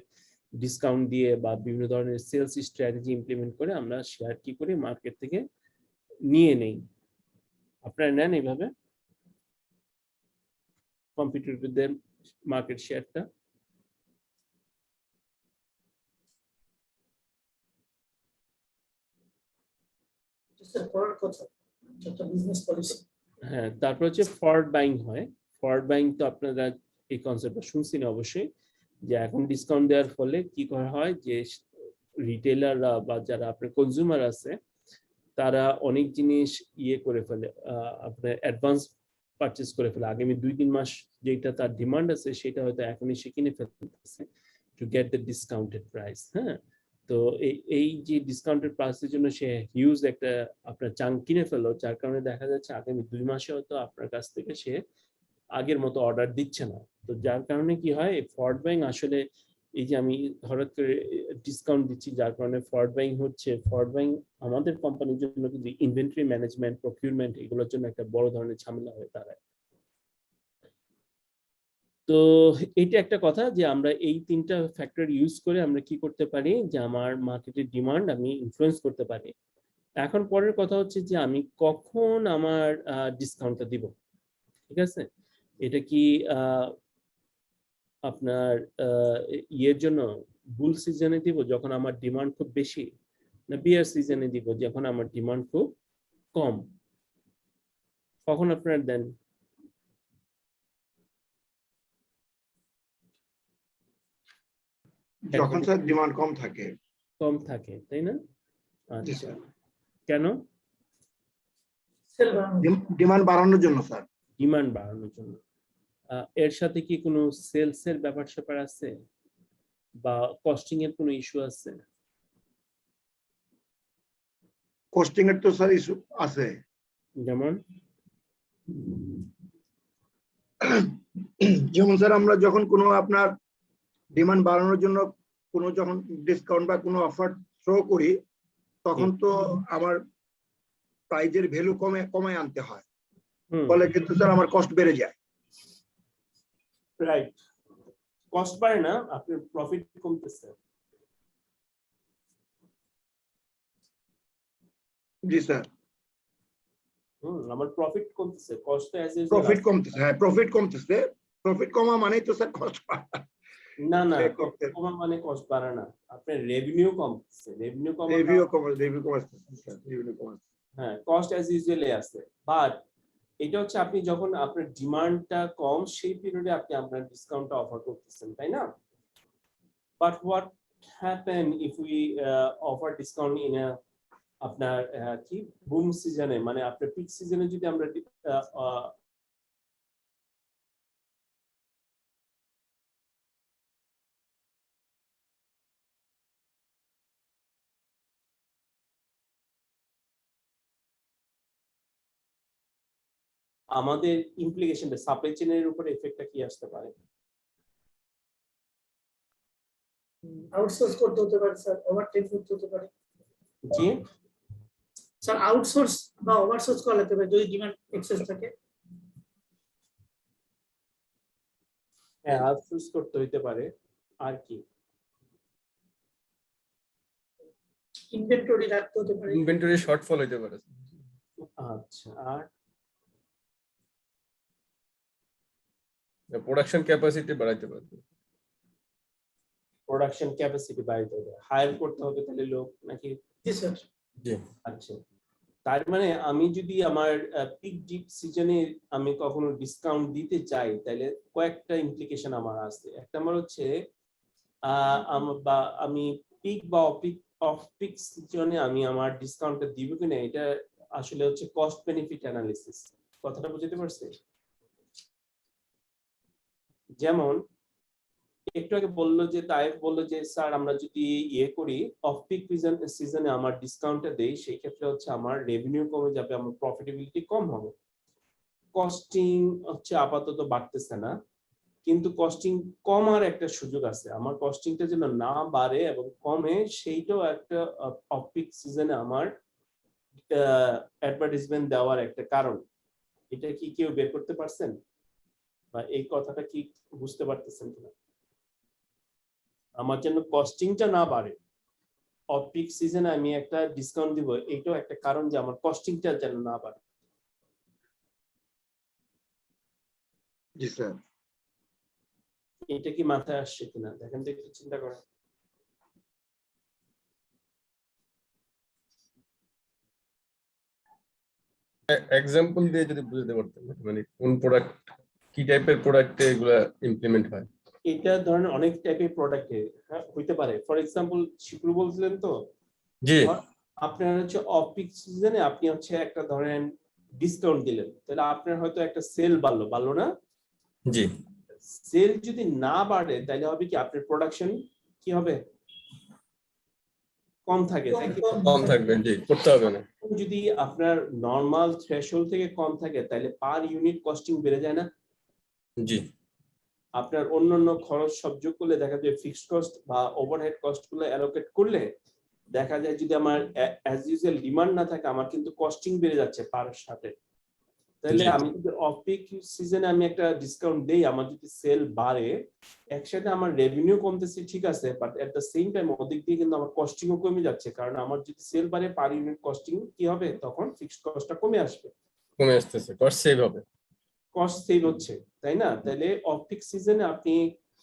ডিসকাউন্ট দিয়ে বা বিভিন্ন ধরনের সেলস স্ট্র্যাটেজি ইমপ্লিমেন্ট করে আমরা শেয়ার কি করি মার্কেট থেকে নিয়ে নেই। আপনারা নেন এইভাবে কম্পিটিটরদের মার্কেট শেয়ারটা? হ্যাঁ, তারপর হচ্ছে ফরওয়ার্ড বাইং হয়। ফরওয়ার্ড বাইং তো আপনারা এই কনসেপ্টটা শুনছেন অবশ্যই, যে এখন ডিসকাউন্ট দেওয়ার ফলে কি করা হয় যে রিটেলাররা বা যারা আপনার কনজিউমার আছে তারা অনেক জিনিস করে ফেলে, আপনার অ্যাডভান্স পারচেজ করে ফেলে। আগামী 2-3 মাস যেটা তার ডিমান্ড আছে সেটা হয়তো এখনই সে কিনে ফেলতেছে to get the discounted price. হ্যাঁ, তো এই যে ডিসকাউন্টেড প্রাইসের জন্য সে হিউজ একটা আপনার চাঙ্ক কিনে ফেললো, যার কারণে দেখা যাচ্ছে আগামী 2 মাসে হয়তো আপনার কাছ থেকে সে আগের মতো অর্ডার দিচ্ছে না। তো যার কারণে কি হয়, ফরওয়ার্ড বাইং আসলে এই যে আমি হঠাৎ করে ডিসকাউন্ট দিচ্ছি যার কারণে ফরওয়ার্ড বাইং হচ্ছে, ফরওয়ার্ড বাইং আমাদের কোম্পানির জন্য কিন্তু ইনভেন্টরি ম্যানেজমেন্ট, প্রকিউরমেন্ট এগুলোর জন্য একটা বড় ধরনের ঝামেলা হয়ে দাঁড়ায়। তো এটা একটা কথা যে আমরা এই 3টা ফ্যাক্টর ইউজ করে আমরা কি করতে পারি যে আমার মার্কেটের ডিমান্ড আমি ইনফ্লুয়েন্স করতে পারি। এখন পরের কথা হচ্ছে যে আমি কখন আমার ডিসকাউন্টটা দিব। ঠিক আছে, এটা কি আপনার ইয়ের জন্য বুল সিজনে দিব যখন আমার ডিমান্ড খুব বেশি, না বিয়ার সিজনে দিব যখন আমার ডিমান্ড খুব কম? কখন আপনারা দেন? যখন স্যার ডিমান্ড কম থাকে। কম থাকে, তাই না? জি আচ্ছা, স্যার। কেন? সেল বাড়ানোর জন্য। ডিমান্ড বাড়ানোর জন্য স্যার। ডিমান্ড বাড়ানোর জন্য। এর সাথে কি কোনো সেলস এর ব্যাপার স্যাপার আছে বা কস্টিং এর কোনো ইস্যু আছে? কস্টিং এর তো স্যার ইস্যু আছে। যেমন যেমন স্যার আমরা যখন কোনো আপনার ডিমান্ড বাড়ানোর জন্য কোনো যখন ডিসকাউন্ট বা কোনো অফার থ্রো করি তখন তো আমার প্রাইজের ভ্যালু কমে আনতে হয়, ফলে কিন্তু স্যার আমার কস্ট বেড়ে যায়। রাইট, কস্ট বাড়ে না, আপনার প্রফিট কমতেছে। জি স্যার। আমার প্রফিট কমতেছে, কস্ট অ্যাজ ইউজুয়াল। প্রফিট কমতেছে, হ্যাঁ প্রফিট কমতেছে। প্রফিট কমা মানেই তো স্যার কস্ট বাড়া। না না, কমা মানে কস্ট বাড়ে না, আপনার রেভিনিউ কমতেছে। রেভিনিউ কমা, রেভিনিউ কমাচ্ছে, রেভিনিউ কমাচ্ছে। হ্যাঁ, কস্ট অ্যাজ ইউজুয়ালি আছে, বাট এটা হচ্ছে আপনি যখন আপনার ডিমান্ডটা কম সেই পিরিয়ডে আপনি আপনার ডিসকাউন্টটা অফার করতেছেন, তাই না? But what happen if we offer discount in a আপনার কি বুম সিজনে, মানে আপনার পিক সিজনে যদি আমরা আমাদের ইমপ্লিকেশনটা সাপ্লাই চেইনের উপরে এফেক্টটা কি আসতে পারে? আউটসোর্স করতে হতে পারে স্যার, ওভারটাইম করতে হতে পারে। জি স্যার, আউটসোর্স বা ওভারসোর্স করা যেতে পারে যদি ডিমান্ড এক্সেস থাকে। হ্যাঁ, আউটসোর্স করতে হইতে পারে। আর কি? ইনভেন্টরি রাখতে হতে পারে। ইনভেন্টরি শর্টফল হইতে পারে। আচ্ছা, আর প্রোডাকশন ক্যাপাসিটি বাড়াইতে পারবে। প্রোডাকশন ক্যাপাসিটি বাড়াইতে হবে, হায়ার করতে হবে তাহলে লোক নাকি? জি স্যার। জি। আচ্ছা, তার মানে আমি যদি আমার পিক ডিপ সিজনে আমি কখনো ডিসকাউন্ট দিতে চাই তাহলে কয়েকটা ইমপ্লিকেশন আমার আছে। একটা আমার হচ্ছে আমি পিক বা অফ পিক সিজনে আমি আমার ডিসকাউন্টটা দিব কিনা, এটা আসলে হচ্ছে কস্ট বেনিফিট অ্যানালিসিস। কথাটা বুঝতে পারছি? যেমন একটু আগে বললো যে তাইফ বললো যে স্যার আমরা যদি করি অফ পিক সিজনে আমার ডিসকাউন্টটা দেই সেই ক্ষেত্রে হচ্ছে আমার রেভিনিউ কমে যাবে, আমার প্রফিটেবিলিটি কম হবে। কস্টিং হচ্ছে আপাতত বাড়তেছে না, কিন্তু কস্টিং কমার একটা সুযোগ আছে। আমার কস্টিংটা যেন না বাড়ে এবং কমে, সেইটাও একটা অফ পিক সিজনে আমার অ্যাডভার্টাইজমেন্ট দেওয়ার একটা কারণ। এটা কি কেউ বের করতে পারছেন বা এই কথাটা কি বুঝতে পারতেছেন কিনা? আমার জন্য কস্টিংটা না বাড়ে, অফ পিক সিজনে আমি একটা ডিসকাউন্ট দিব, এইটাও একটা কারণ যে আমার কস্টিংটা যেন না বাড়ে। জি স্যার। এটা কি মাথায় আসছে কিনা দেখেন তো, একটু চিন্তা করেন। এক্সাম্পল দিয়ে যদি বুঝতে পারতেন, মানে কোন প্রোডাক্ট কি টাইপের প্রোডাক্টে এগুলা ইমপ্লিমেন্ট হয়? এটা ধরেন অনেক টাইপের প্রোডাক্টে হইতে পারে। ফর এক্সাম্পল শিকুর বলছিলেন তো, জি আপনার হচ্ছে অফ পিক সিজনে আপনি হচ্ছে একটা ধরেন ডিসকাউন্ট দিলেন, তাহলে আপনার হয়তো একটা সেল বাড়লো না? জি সেল যদি না বাড়ে তাহলে হবে কি আপনার প্রোডাকশন কি হবে? কম থাকে, তাই কি? কম থাকবে, জি করতে হবে না। যদি আপনার নরমাল থ্রেশহোল্ড থেকে কম থাকে তাহলে পার ইউনিট কস্টিং বেড়ে যায় না? জি আপনার অন্যান্য খরচ সব যোগ করলে দেখা যায় ফিক্সড কস্ট বা ওভারহেড কস্ট গুলো অ্যালোকেট করলে দেখা যায় যদি আমার অ্যাজ ইউজুয়াল ডিমান্ড না থাকে আমার কিন্তু কস্টিং বেড়ে যাচ্ছে পার সাথে। তাহলে জি। আমি যদি অফ পিক সিজনে আমি একটা ডিসকাউন্ট দেই, আমার যদি সেল বাড়ে একসাথে আমার রেভিনিউ কমতেছে ঠিক আছে, but at the same time ওদিক দিয়ে কিন্তু আমার কস্টিংও কমে যাচ্ছে, কারণ আমার যদি সেল বাড়ে পার ইউনিট কস্টিং কি হবে, তখন ফিক্সড কস্টটা কমে আসবে, কমে আসতেছে, কস্ট সেভ হবে। কস্ট সেভ হচ্ছে, তাই না? তাহলে অফ পিক সিজনে আপনি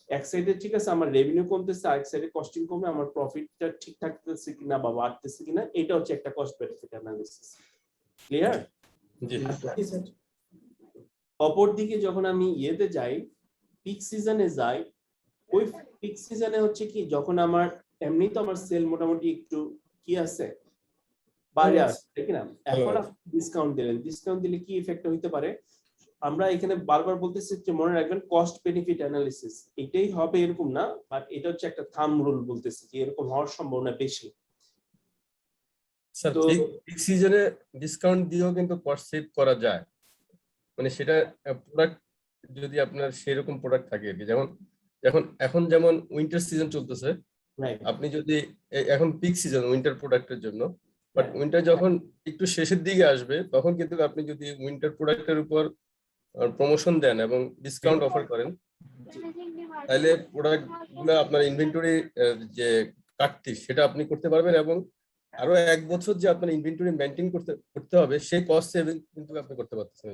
এক সাইডে ঠিক আছে আমার রেভিনিউ কমতেছে, আরেক সাইডে কস্টিং কমে আমার প্রফিটটা ঠিক থাকতেছে কিনা বা বাড়তেছে কিনা, এটা হচ্ছে একটা কস্ট বেনিফিট অ্যানালিসিস। ক্লিয়ার? জি অপরদিকে যখন আমি ইয়েতে যাই, পিক সিজনে যাই, ওই পিক সিজনে হচ্ছে কি যখন আমার এমনি তো আমার সেল মোটামুটি একটু কি আছে বাইরে আছে, ঠিক না? এখন ডিসকাউন্ট দিলে কি ইফেক্ট হইতে পারে? আমরা এখানে বারবার বলতেছি যে মনে রাখবেন কস্ট বেনিফিট অ্যানালিসিস এটাই হবে এরকম না, বাট এটা হচ্ছে একটা থাম রুল বলতেছি যে এরকম হওয়ার সম্ভাবনা বেশি। স্যার তো পিক সিজনে ডিসকাউন্ট দিয়েও কিন্তু কস্ট সেভ করা যায়, মানে সেটা প্রোডাক্ট যদি আপনার সেরকম প্রোডাক্ট থাকে আর কি। এখন যেমন উইন্টার সিজন চলতেছে, রাইট, আপনি যদি এখন পিক সিজন উইন্টার প্রোডাক্টের জন্য, বাট উইন্টার যখন একটু শেষের দিকে আসবে তখন কিন্তু আপনি যদি উইন্টার প্রোডাক্টের উপর প্রমোশন দেন এবং ডিসকাউন্ট অফার করেন, তাহলে প্রোডাক্ট গুলো আপনার ইনভেন্টরি যে কাটতি সেটা আপনি করতে পারবেন, এবং আরো 1 বছর যে আপনার ইনভেন্টরি মেইনটেইন করতে হবে সেই কস্ট সেভিং কিন্তু আপনি করতে পারতেছেন।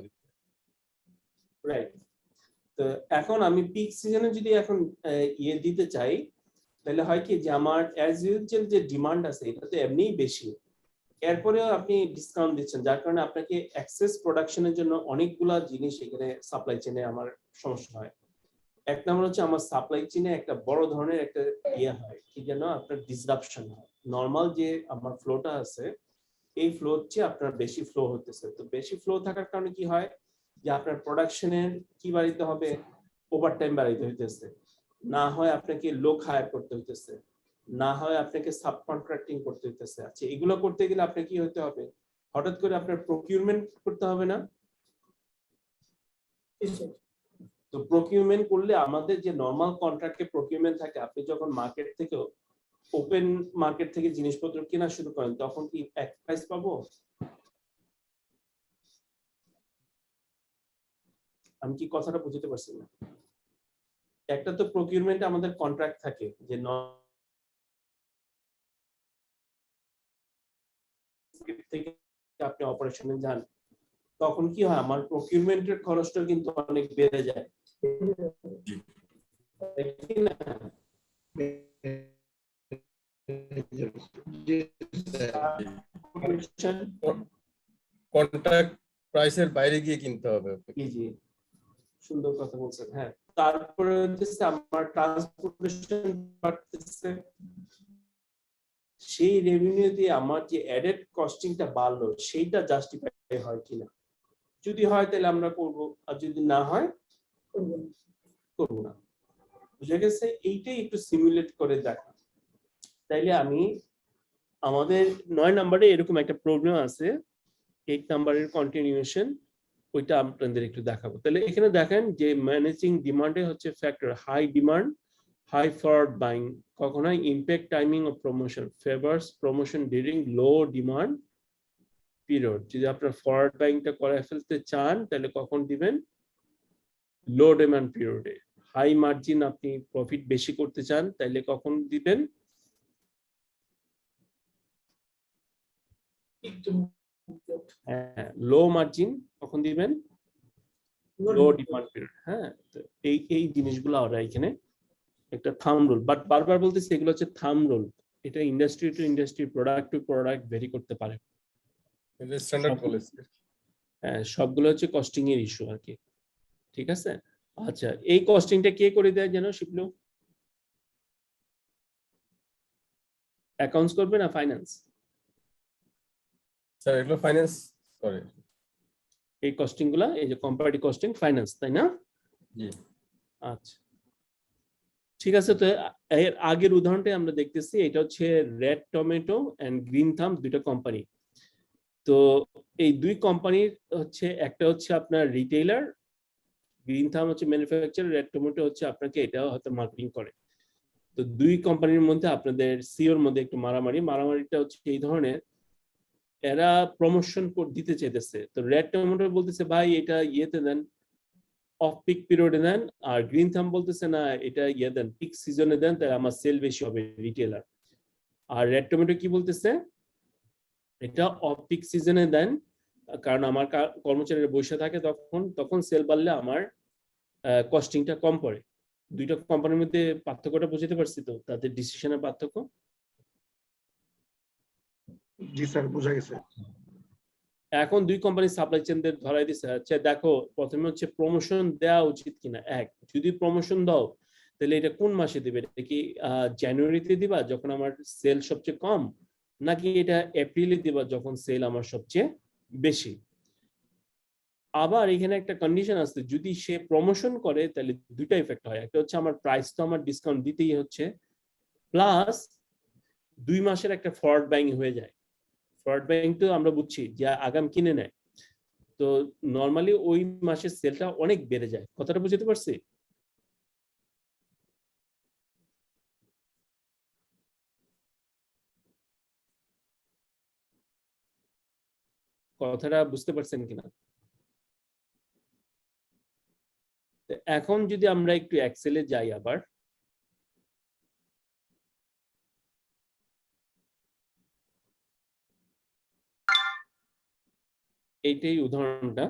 রাইট। তো এখন আমি পিক সিজনে যদি এখন ইয়ে দিতে চাই, তাহলে হয় কি যে আমার অ্যাজ ইউজুয়াল যে ডিমান্ড আছে এটা তো এমনিই বেশি, এরপরেও আপনি ডিসকাউন্ট দিচ্ছেন, যার কারণে আপনাকে অ্যাক্সেস প্রোডাকশনের জন্য অনেকগুলা জিনিস এখানে সাপ্লাই চেইনে আমার সমস্যা হয়। এক নম্বর হচ্ছে আমার সাপ্লাই চেইনে একটা বড় ধরনের একটা ইয়ে হয় কি যেন আপনার ডিসরাপশন হয়। নর্মাল যে আমার ফ্লোটা আছে এই ফ্লো হচ্ছে আপনার বেশি ফ্লো হতেছে, তো বেশি ফ্লো থাকার কারণে কি হয় যে আপনার প্রোডাকশনের কি বাড়াইতে হবে, ওভারটাইম বাড়াইতে হইতেছে, না হয় আপনাকে লোক হায়ার করতে হইতেছে, না হয় আপনাকে সাব কন্ট্রাক্টিং করতে হইতেছে। আচ্ছা এগুলো করতে গেলে আপনার কি হতে হবে, হঠাৎ করে আপনার প্রকিউরমেন্ট করতে হবে না? তো প্রকিউরমেন্ট করলে আমাদের যে নরমাল কন্ট্রাক্টে প্রকিউরমেন্ট থাকে, আপনি যখন মার্কেট থেকে ওপেন মার্কেট থেকে জিনিসপত্র কেনা শুরু করেন তখন কি এক প্রাইস পাবো? আমি কি কথাটা বুঝতে পারছি না? একটা তো প্রকিউরমেন্টে আমাদের কন্ট্রাক্ট থাকে যে থেকে আপনি অপারেশনে যান, তখন কি হয় আমার প্রকিউরমেন্টের খরচটা কিন্তু অনেক বেড়ে যায়, ঠিক না? কন্ট্রাক্ট প্রাইসের বাইরে গিয়ে কিনতে হবে। জি সুন্দর কথা বলছেন। হ্যাঁ, তারপরে হচ্ছে আমার ট্রান্সপোর্টেশন বাড়তেছে, সেই রেভিনিউ দিয়ে আমার যে অ্যাডেড কস্টিংটা বাড়লো সেইটা জাস্টিফাই হয় কিনা, যদি হয় তাহলে আমরা করব, আর যদি না হয় করব না। বুঝে গেছে? এইটাই একটু সিমুলেট করে দেখা। তাইলে আমি আমাদের 9 নম্বরে এরকম একটা প্রবলেম আছে, 8 নম্বরের কন্টিনিউয়েশন, ওইটা আপনাদের একটু দেখাবো। তাহলে এখানে দেখেন যে ম্যানেজিং ডিমান্ডে হচ্ছে factor high demand, high forward buying কখনোই impact timing of promotion, favours promotion during low demand period. যদি আপনার ফরওয়ার্ড বাইংটা করে ফেলতে চান তাহলে কখন দিবেন? লো ডিমান্ড পিরিয়ডে। হাই মার্জিন আপনি প্রফিট বেশি করতে চান তাহলে কখন দিবেন? হ্যাঁ, লো মার্জিন কখন দিবেন? লো ডিমান্ড পিরিয়ড। হ্যাঁ, তো এই জিনিসগুলো আমরা এখানে একটা থাম রুল, বাট বারবার বলতেছি এগুলো হচ্ছে থাম রুল, এটা industry to industry, product to product vary করতে পারে। Standard policy. হ্যাঁ, সবগুলো হচ্ছে কস্টিং এর ইস্যু আর কি। ঠিক আছে? আচ্ছা, এই কস্টিংটা কে করে দেয় যেন শিপলু? অ্যাকাউন্টস করবে না ফাইন্যান্স? স্যার এগুলো ফাইন্যান্স করে। এই কস্টিং গুলা, এই যে কম্পারেটিভ কস্টিং ফাইন্যান্স, তাই না? জি। আচ্ছা, ঠিক আছে। তো এর আগের উদাহরণটাই আমরা দেখতেছি, এটা হচ্ছে রেড টমেটো এন্ড গ্রিন থাম, দুইটা কোম্পানি। তো এই দুই কোম্পানির হচ্ছে, একটা হচ্ছে আপনার রিটেইলার, গ্রিন থাম হচ্ছে ম্যানুফ্যাকচারার, রেড টমেটো হচ্ছে আপনাকে এটা হয়তো মার্কেটিং করে। তো দুই কোম্পানির মধ্যে আপনাদের সিওর মধ্যে একটু মারামারিটা হচ্ছে এই ধরনের, এরা প্রমোশন দিতে চাইতেছে। তো রেড টমেটো বলতেছে ভাই এটা ইয়েতে দেন, অফ পিক পিরিয়ডে দেন, আর গ্রিন থাম বলতেছে না এটা ইয়ে দেন, পিক সিজনে দেন, তাহলে আমার সেল বেশি হবে রিটেলার। আর রেড টমেটো কি বলতেছে, এটা অফ পিক সিজনে দেন, কারণ আমার কর্মচারীরা বসে থাকে, তখন সেল বাড়লে আমার কস্টিংটা কম পড়ে। দুইটা কোম্পানির মধ্যে পার্থক্যটা বুঝতে পারছি তো, তাদের ডিসিশনের পার্থক্য। জি স্যার, বোঝা গেছে। এখন দুই কোম্পানি সাপ্লাই চেনদের ধরাই দিছে, আচ্ছা দেখো প্রথমে হচ্ছে প্রমোশন দেওয়া উচিত কিনা। এক, যদি প্রমোশন দাও তাহলে এটা কোন মাসে দিবে? এটা কি জানুয়ারিতে দিবা যখন আমার সেল সবচেয়ে কম, নাকি এটা এপ্রিলে দিবা যখন সেল আমার সবচেয়ে বেশি? আবার এখানে একটা কন্ডিশন আছে, যদি সে প্রমোশন করে তাহলে দুইটা ইফেক্ট হয়। একটা হচ্ছে আমার প্রাইস তো আমার ডিসকাউন্ট দিতেই হচ্ছে, প্লাস 2 মাসের একটা ফরওয়ার্ড বাইং হয়ে যায়। ফরওয়ার্ড বাইং তো আমরা বুঝছি যে আগাম কিনে নেয়, তো নরমালি ওই মাসের সেলটা অনেক বেড়ে যায়। কথাটা বুঝতে পারছি? কথাটা বুঝতে পারছেন কিনা? এখন যদি আমরা একটু এক্সেলে যাই আবার, এইটাই উদাহরণটা,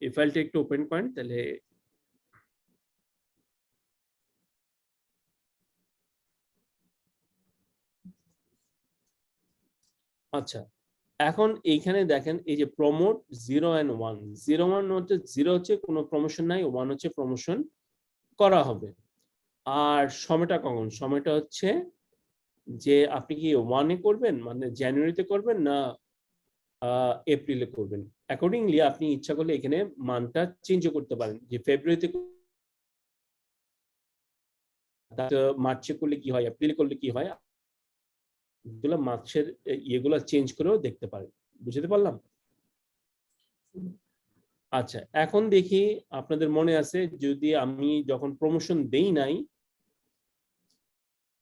এই ফাইলটা একটু ওপেন করেন তাহলে। আচ্ছা, এখন এইখানে দেখেন এই যে প্রমোট 0 and 1, 0 হচ্ছে 0 হচ্ছে কোনো প্রমোশন নাই, 1 হচ্ছে প্রমোশন করা হবে। আর সময়টা কখন? সময়টা হচ্ছে যে আপনি কি 1 এ করবেন, মানে জানুয়ারিতে করবেন না এপ্রিলে করবেন। অ্যাকর্ডিংলি আপনি ইচ্ছা করলে এখানে মানটা চেঞ্জ করতে পারেন, যে ফেব্রুয়ারিতে মার্চে করলে কি হয়, এপ্রিলে করলে কি হয়, এগুলো মার্চের ইয়েগুলো চেঞ্জ করেও দেখতে পারেন। বুঝতে পারলাম? আচ্ছা, এখন দেখি আপনাদের মনে আছে, যদি আমি যখন প্রমোশন দেই নাই,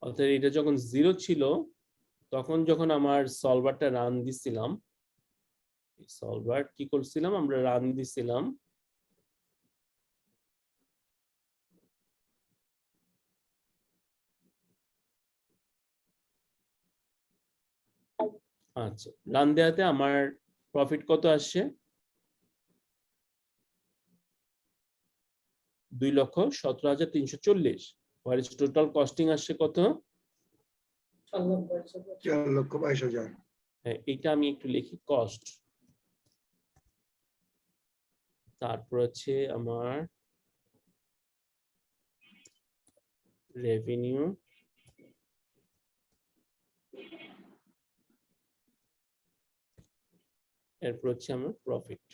অর্থাৎ এটা যখন 0 ছিল, তখন যখন আমার সলভারটা রান দিছিলাম, সলভার কি করছিলাম আমরা, রান দিছিলাম আচ্ছা, রান দেওয়াতে আমার প্রফিট কত আসছে? 2,17,340। আর টোটাল কস্টিং আসছে কত? 4,22,000। হ্যাঁ, এটা আমি একটু লিখি, কস্ট। তারপর হচ্ছে আমার রেভিনিউ, এরপর হচ্ছে আমার প্রফিট।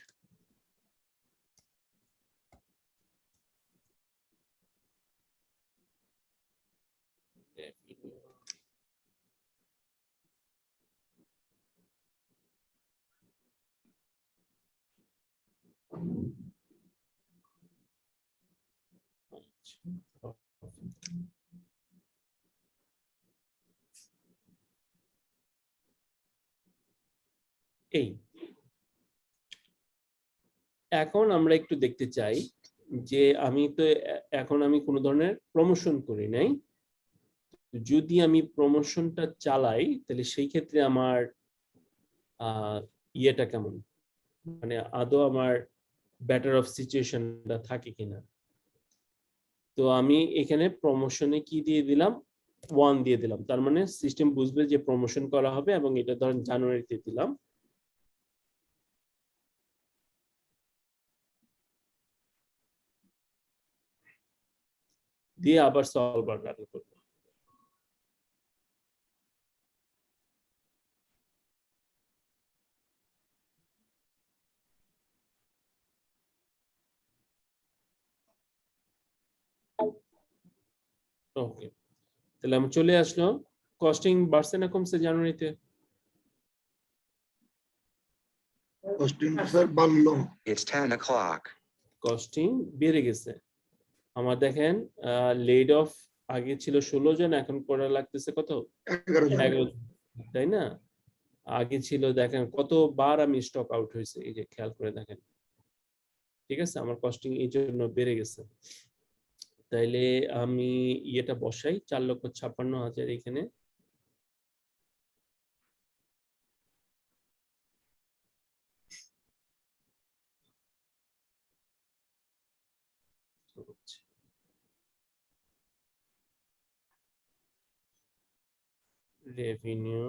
এই এখন আমরা একটু দেখতে চাই যে আমি তো এখন আমি কোনো ধরনের প্রমোশন করি নাই, যদি আমি প্রমোশনটা চালাই তাহলে সেই ক্ষেত্রে আমার ইয়েটা কেমন, মানে আদৌ আমার বেটার অফ সিচুয়েশনটা থাকে কিনা। তো আমি এখানে প্রমোশনে কি দিয়ে দিলাম, 1 দিয়ে দিলাম, তার মানে সিস্টেম বুঝবে যে প্রমোশন করা হবে, এবং এটা ধরেন জানুয়ারিতে দিলাম। দিয়ে আবার সলভার রান করব। ওকে, তাহলে আমি চলে আসলো। কস্টিং বাড়ছে না কমছে জানুয়ারিতে? কস্টিং স্যার বাড়লো। It's 10 o'clock. কস্টিং বেড়ে গেছে আমার। দেখেন লেড অফ আগে ছিল 16 জন, এখন করা লাগতেছে কত? 11 জন। 11 জন, তাই না? আগে ছিল দেখেন কতবার আমি স্টক আউট হয়েছে, এই যে খেয়াল করে দেখেন। ঠিক আছে, আমার কস্টিং এই জন্য বেড়ে গেছে। তাইলে আমি ইয়েটা বসাই 4,56,000 এখানে। রেভিনিউ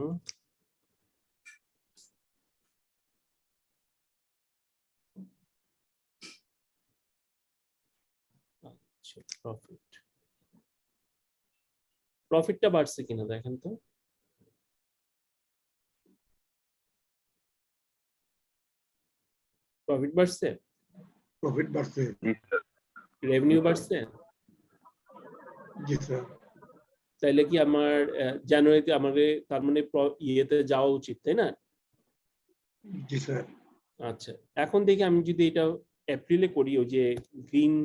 আচ্ছা, প্রফিটটা বাড়ছে কিনা দেখেন তো। প্রফিট বাড়ছে, প্রফিট বাড়ছে। রেভিনিউ বাড়ছে। জি স্যার। তাইলে কি আমার জানুয়ারিতে আমাদের তার মানে ইয়েতে যাওয়া উচিত, তাই না? জি স্যার। আচ্ছা, এখন দেখি আমি যদি এটা এপ্রিলে করি, ওই যে গ্রিন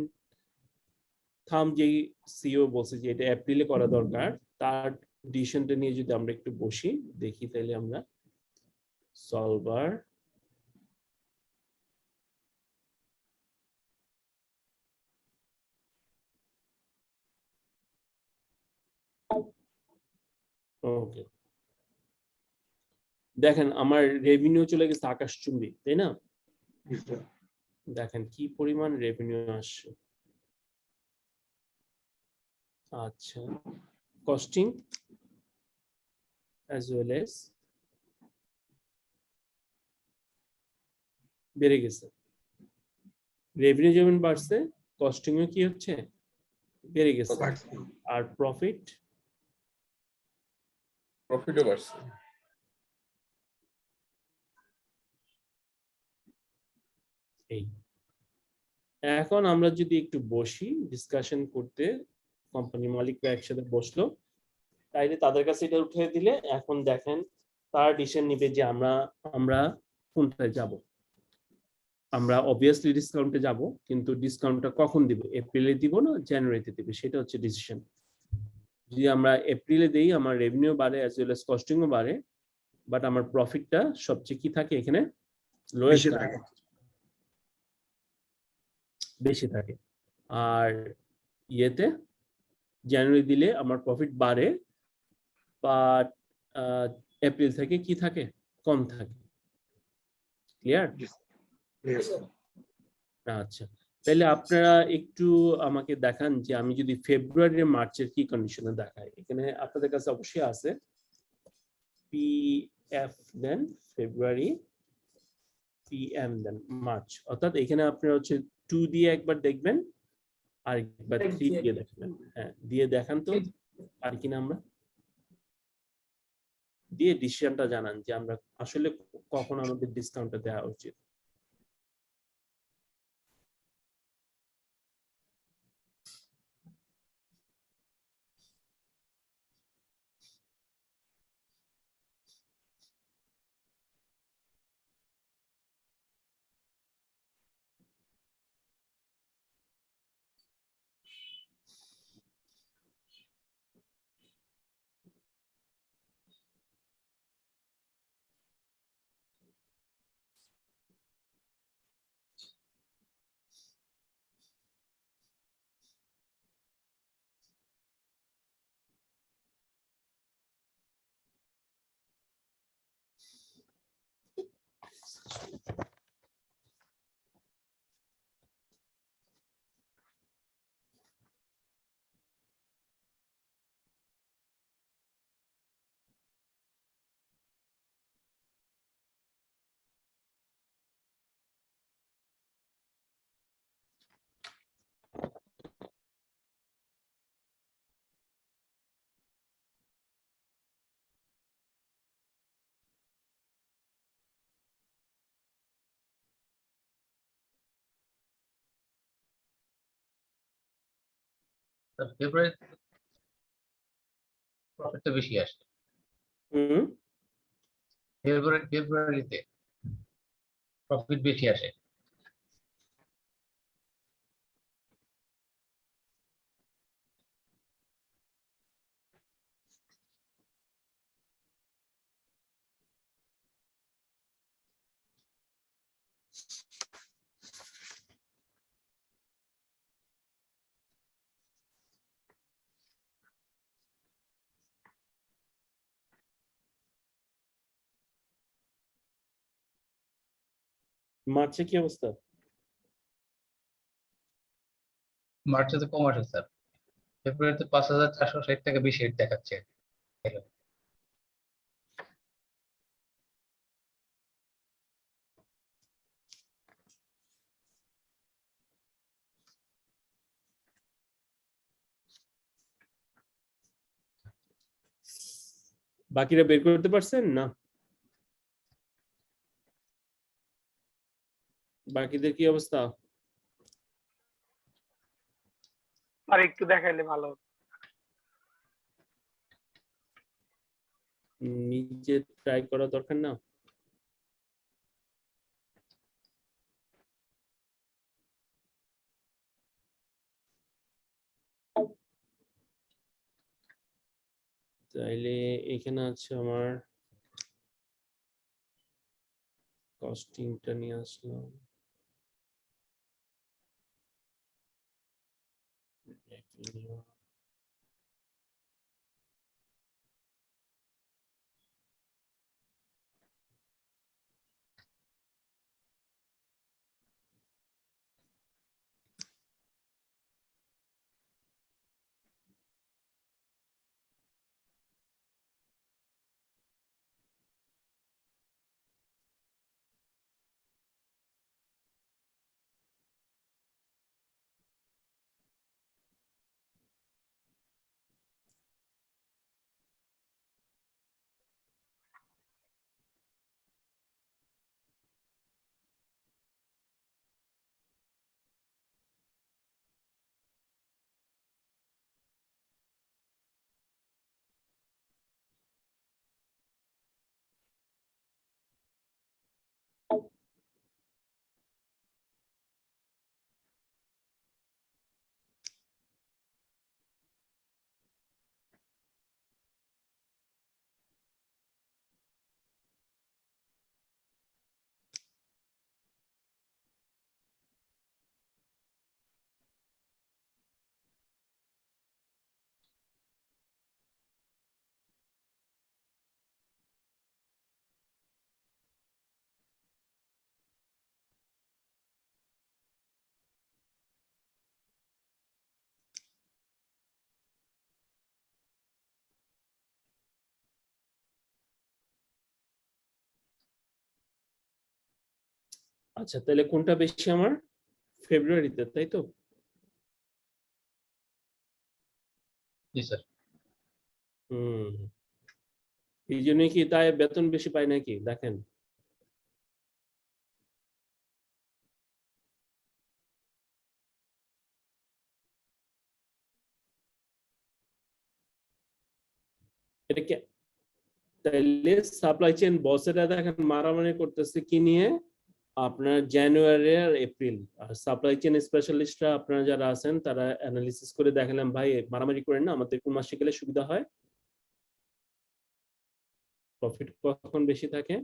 থাম যেই সিও বলছে যে এটা এপ্রিলে করা দরকার, তার ডিসিশনটা নিয়ে যদি আমরা একটু বসি দেখি, তাহলে আমরা সলভার ওকে, দেখেন আমার রেভিনিউ চলে গেছে আকাশচুম্বী, তাই না? জি স্যার। দেখেন কি পরিমাণ রেভিনিউ আসছে। আচ্ছা, কস্টিং as well as বেড়ে গেছে। রেভিনিউ যেমন বাড়ছে, কস্টিংও কি হচ্ছে? বেড়ে গেছে। আর প্রফিটও বাড়ছে। এই এখন আমরা যদি একটু বসি ডিসকাশন করতে, কোম্পানি মালিকরা একসাথে বসলো, তাইলে তাদের কাছে এটা উঠে দিলে এখন দেখেন তারা ডিসিশন নিবে যে আমরা কোনটায় যাব। আমরা অবভিয়াসলি ডিসকাউন্টে যাব, কিন্তু ডিসকাউন্টটা কখন দিব? এপ্রিলে দিব না জানুয়ারিতে দিব, সেটা হচ্ছে ডিসিশন। যদি আমরা এপ্রিলে দেই, আমার রেভিনিউ বাড়ে অ্যাজ ওয়েল অ্যাজ কস্টিংও বাড়ে, বাট আমার প্রফিটটা সবচেয়ে কি থাকে এখানে? লোয়েস্ট থাকে, বেশি থাকে। আর ইয়েতে জানুয়ারি দিলে আমার প্রফিট বাড়ে, বাট এপ্রিল থেকে কি থাকে? কম থাকে। ক্লিয়ার? আচ্ছা, তাহলে আপনারা একটু আমাকে দেখান যে আমি যদি ফেব্রুয়ারি মার্চের কি কন্ডিশনে দেখাই। এখানে আপনাদের কাছে অবশ্যই আছে পিএফ দেন ফেব্রুয়ারি, পিএম দেন মার্চ, অর্থাৎ এখানে আপনারা হচ্ছে 2 দিয়ে একবার দেখবেন আর একবার 3 দিয়ে দেখবেন। হ্যাঁ, দিয়ে দেখান তো আর কিনা আমরা দিয়ে ডিসিশনটা জানান যে আমরা আসলে কখন আমাদের ডিসকাউন্টটা দেওয়া উচিত। ফেব্রুয়ারি প্রফিটটা বেশি আসে। হুম, ফেব্রুয়ারিতে প্রফিট বেশি আসে। মার্চে কি অবস্থা? মার্চে তো কম আসে স্যার, ফেব্রুয়ারিতে 5,460 টাকা বেশি রেট দেখাচ্ছে। বাকিরা বের করতে পারছেন না? বাকিদের কি অবস্থা? আর একটু দেখাইলে ভালো হতো। নিজে ট্রাই করা দরকার না? তাইলে এখানে আছে আমার কস্টিংটা নিয়ে আসলাম। আচ্ছা, তাহলে কোনটা বেশি আমার? ফেব্রুয়ারিতে, তাই তো? জি স্যার। হুম, এই জন্য কি তাই বেতন বেশি পায় নাকি? দেখেন, এটা কি? তাইলে সাপ্লাই চেইন বসেরা দেখেন মারামারি করতেছে কি নিয়ে? আপনার জানুয়ারি আর এপ্রিল। আর সাপ্লাই চেইন স্পেশালিস্টরা আপনারা যারা আছেন তারা অ্যানালিসিস করে দেখালাম, ভাই মারামারি করেন না, আমাদের কোন মাসে গেলে সুবিধা হয়, প্রফিট কখন বেশি থাকে?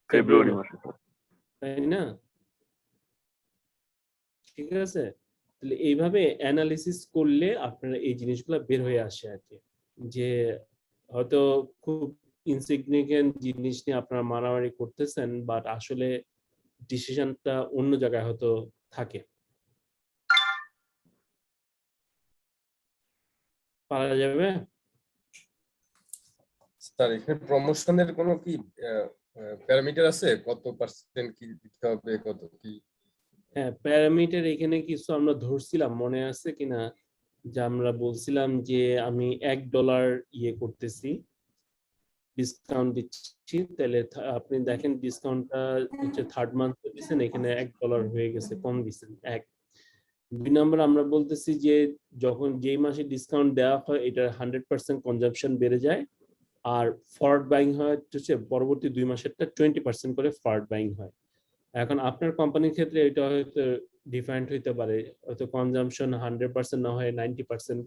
ফেব্রুয়ারি মাসে। তাই না? ঠিক আছে, তাহলে এইভাবে অ্যানালিসিস করলে আপনারা এই জিনিসগুলো বের হয়ে আসে আর কি, যে হয়তো খুব ইনসিগনিফিকেন্ট জিনিস নিয়ে আপনারা মারামারি করতেছেন, বাট আসলে ডিসিশনটা অন্য জায়গায় হয়তো থাকে। পারা যাবে? স্যার এখানে প্রমোশনের কোনো কি প্যারামিটার আছে? কত পার্সেন্ট কি দিতে হবে, কত কি? হ্যাঁ, প্যারামিটার এখানে কিছু আমরা ধরছিলাম, মনে আছে কিনা, যে আমরা বলছিলাম যে আমি $1 ইয়ে করতেছি, ডিসকাউন্ট দিচ্ছি, তাহলে আপনি দেখেন ডিসকাউন্টটা হচ্ছে 3rd মান্থ দিচ্ছেন, এখানে $1 হয়ে গেছে, কম দিচ্ছেন। 2 নম্বর আমরা বলতেছি যে যখন যেই মাসে ডিসকাউন্ট দেওয়া হয় এটা 100% কনজাম্পশন বেড়ে যায়, আর ফরওয়ার্ড বাইং হয় হচ্ছে পরবর্তী 2 মাসেরটা 20% করে ফরওয়ার্ড বাইং হয়। এখন আপনার কোম্পানির ক্ষেত্রে এটা হয়তো ডিফারেন্ট হইতে পারে, হয়তো কনজাম্পশন 100% না হয় 90%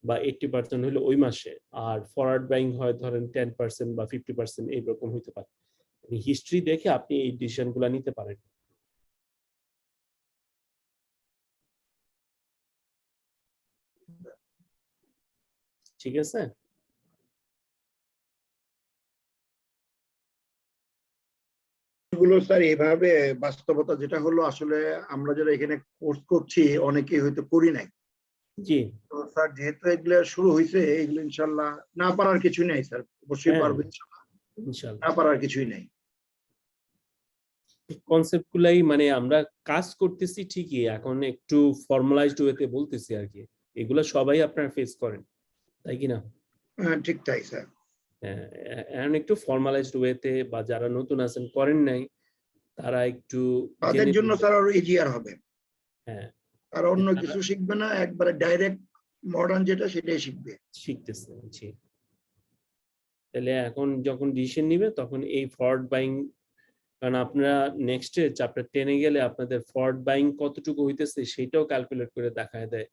বা 80% হলো ওই মাসে, আর ফরওয়ার্ড বাইং হয় ধরেন 10% বা 50% এইরকম হইতে পারে। হিস্ট্রি দেখে আপনি এই ডিসিশনগুলো নিতে পারেন। ঠিক আছে? গুলো স্যার এভাবে বাস্তবতা যেটা হলো, আসলে আমরা যারা এখানে কোর্স করছি অনেকেই হয়তো করি নাই। জি, তো স্যার যেহেতু এগুলো শুরু হয়েছে, এগুলো ইনশাল্লাহ না পারার কিছুই নাই স্যার, অবশ্যই হ্যাঁ, পারবো ইনশাল্লাহ, ইনশাআল্লাহ। না পারার কিছুই নাই। কনসেপ্ট গুলাই মানে আমরা কাজ করতেছি ঠিকই, এখন একটু ফর্মালাইজড ওয়েতে বলতেছি আর কি। এগুলো সবাই আপনারা ফেস করেন, তাই কি না? ঠিক তাই স্যার। এখন একটু ফর্মালাইজড ওয়েতে, বা যারা নতুন আছেন করেন নাই তারা একটু তাদের জেনে জন্য বুঝে- স্যার আরো ইজিয়ার হবে, হ্যাঁ, আর অন্য কিছু শিখবে না, একবারে ডাইরেক্ট মডার্ন যেটা সেটাই শিখবে। শিখতেছে। জি, তাহলে এখন যখন ডিসিশন নিবে তখন এই ফরওয়ার্ড বাইং, কারণ আপনারা নেক্সট চ্যাপ্টার 10-এ গেলে আপনাদের ফরওয়ার্ড বাইং কতটুকু হইতেছে সেটাও ক্যালকুলেট করে দেখায় দেয়,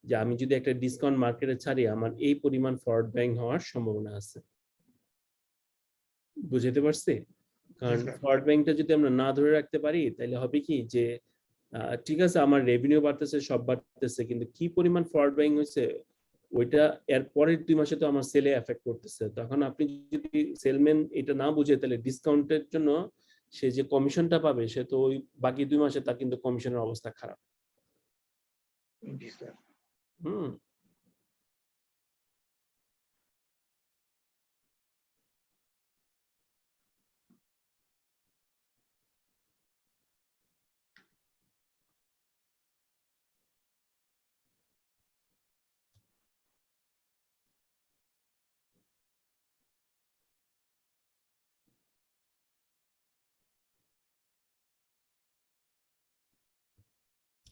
যে আমি যদি একটা ডিসকাউন্ট মার্কেটে ছাড়ি আমার এই পরিমাণ ফরওয়ার্ড বাইং হওয়ার সম্ভাবনা আছে। বুঝতে পারছি? কারণ ফরওয়ার্ড বাইংটা যদি আমরা না ধরে রাখতে পারি তাহলে হবে কি যে ঠিক আছে আমার রেভিনিউ বাড়তেছে, সব বাড়তেছে, কিন্তু কি পরিমাণ ফরওয়ার্ড বাইং হয়েছে ওইটা এর পরের 2 মাসে তো আমার সেলে এফেক্ট করতেছে। তখন আপনি যদি সেলম্যান এটা না বুঝে, তাহলে ডিসকাউন্টের জন্য সে যে কমিশনটা পাবে সে তো ওই বাকি 2 মাসে তার কিন্তু কমিশনের অবস্থা খারাপ। জি স্যার। হুম,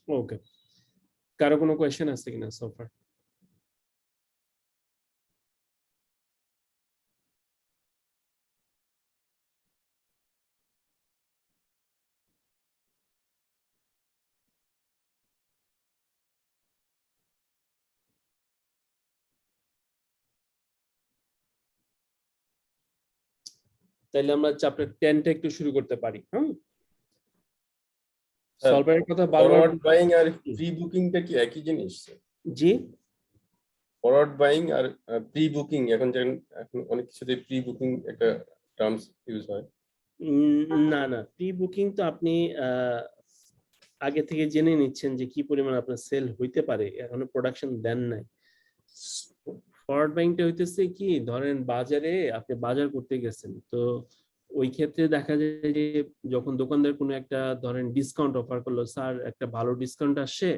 ওকে। কারো কোনো কোয়েশ্চেন আছে কিনা সোফার? তাইলে আমরা চ্যাপ্টার 10টা একটু শুরু করতে পারি। হ্যাঁ, সলভারের কথা বারবার। ফরওয়ার্ড বাইং আর প্রি বুকিংটা কি একই জিনিস? জি, ফরওয়ার্ড বাইং আর প্রি বুকিং, এখন অনেক কিছুতে প্রি বুকিং একটা টার্মস ইউজ হয়। না না, প্রি বুকিং তো আপনি আগে থেকে জেনে নিচ্ছেন যে কি পরিমাণ আপনার সেল হইতে পারে, এখনো প্রোডাকশন দেন নাই। ফরওয়ার্ড বাইংটা হইতেছে কি, ধরেন বাজারে আপনি বাজার করতে গেছেন, তো ওই ক্ষেত্রে দেখা যায় যে যখন দোকানদার কোনো একটা ধরেন ডিসকাউন্ট অফার করলো, স্যার একটা ভালো ডিসকাউন্ট আসছে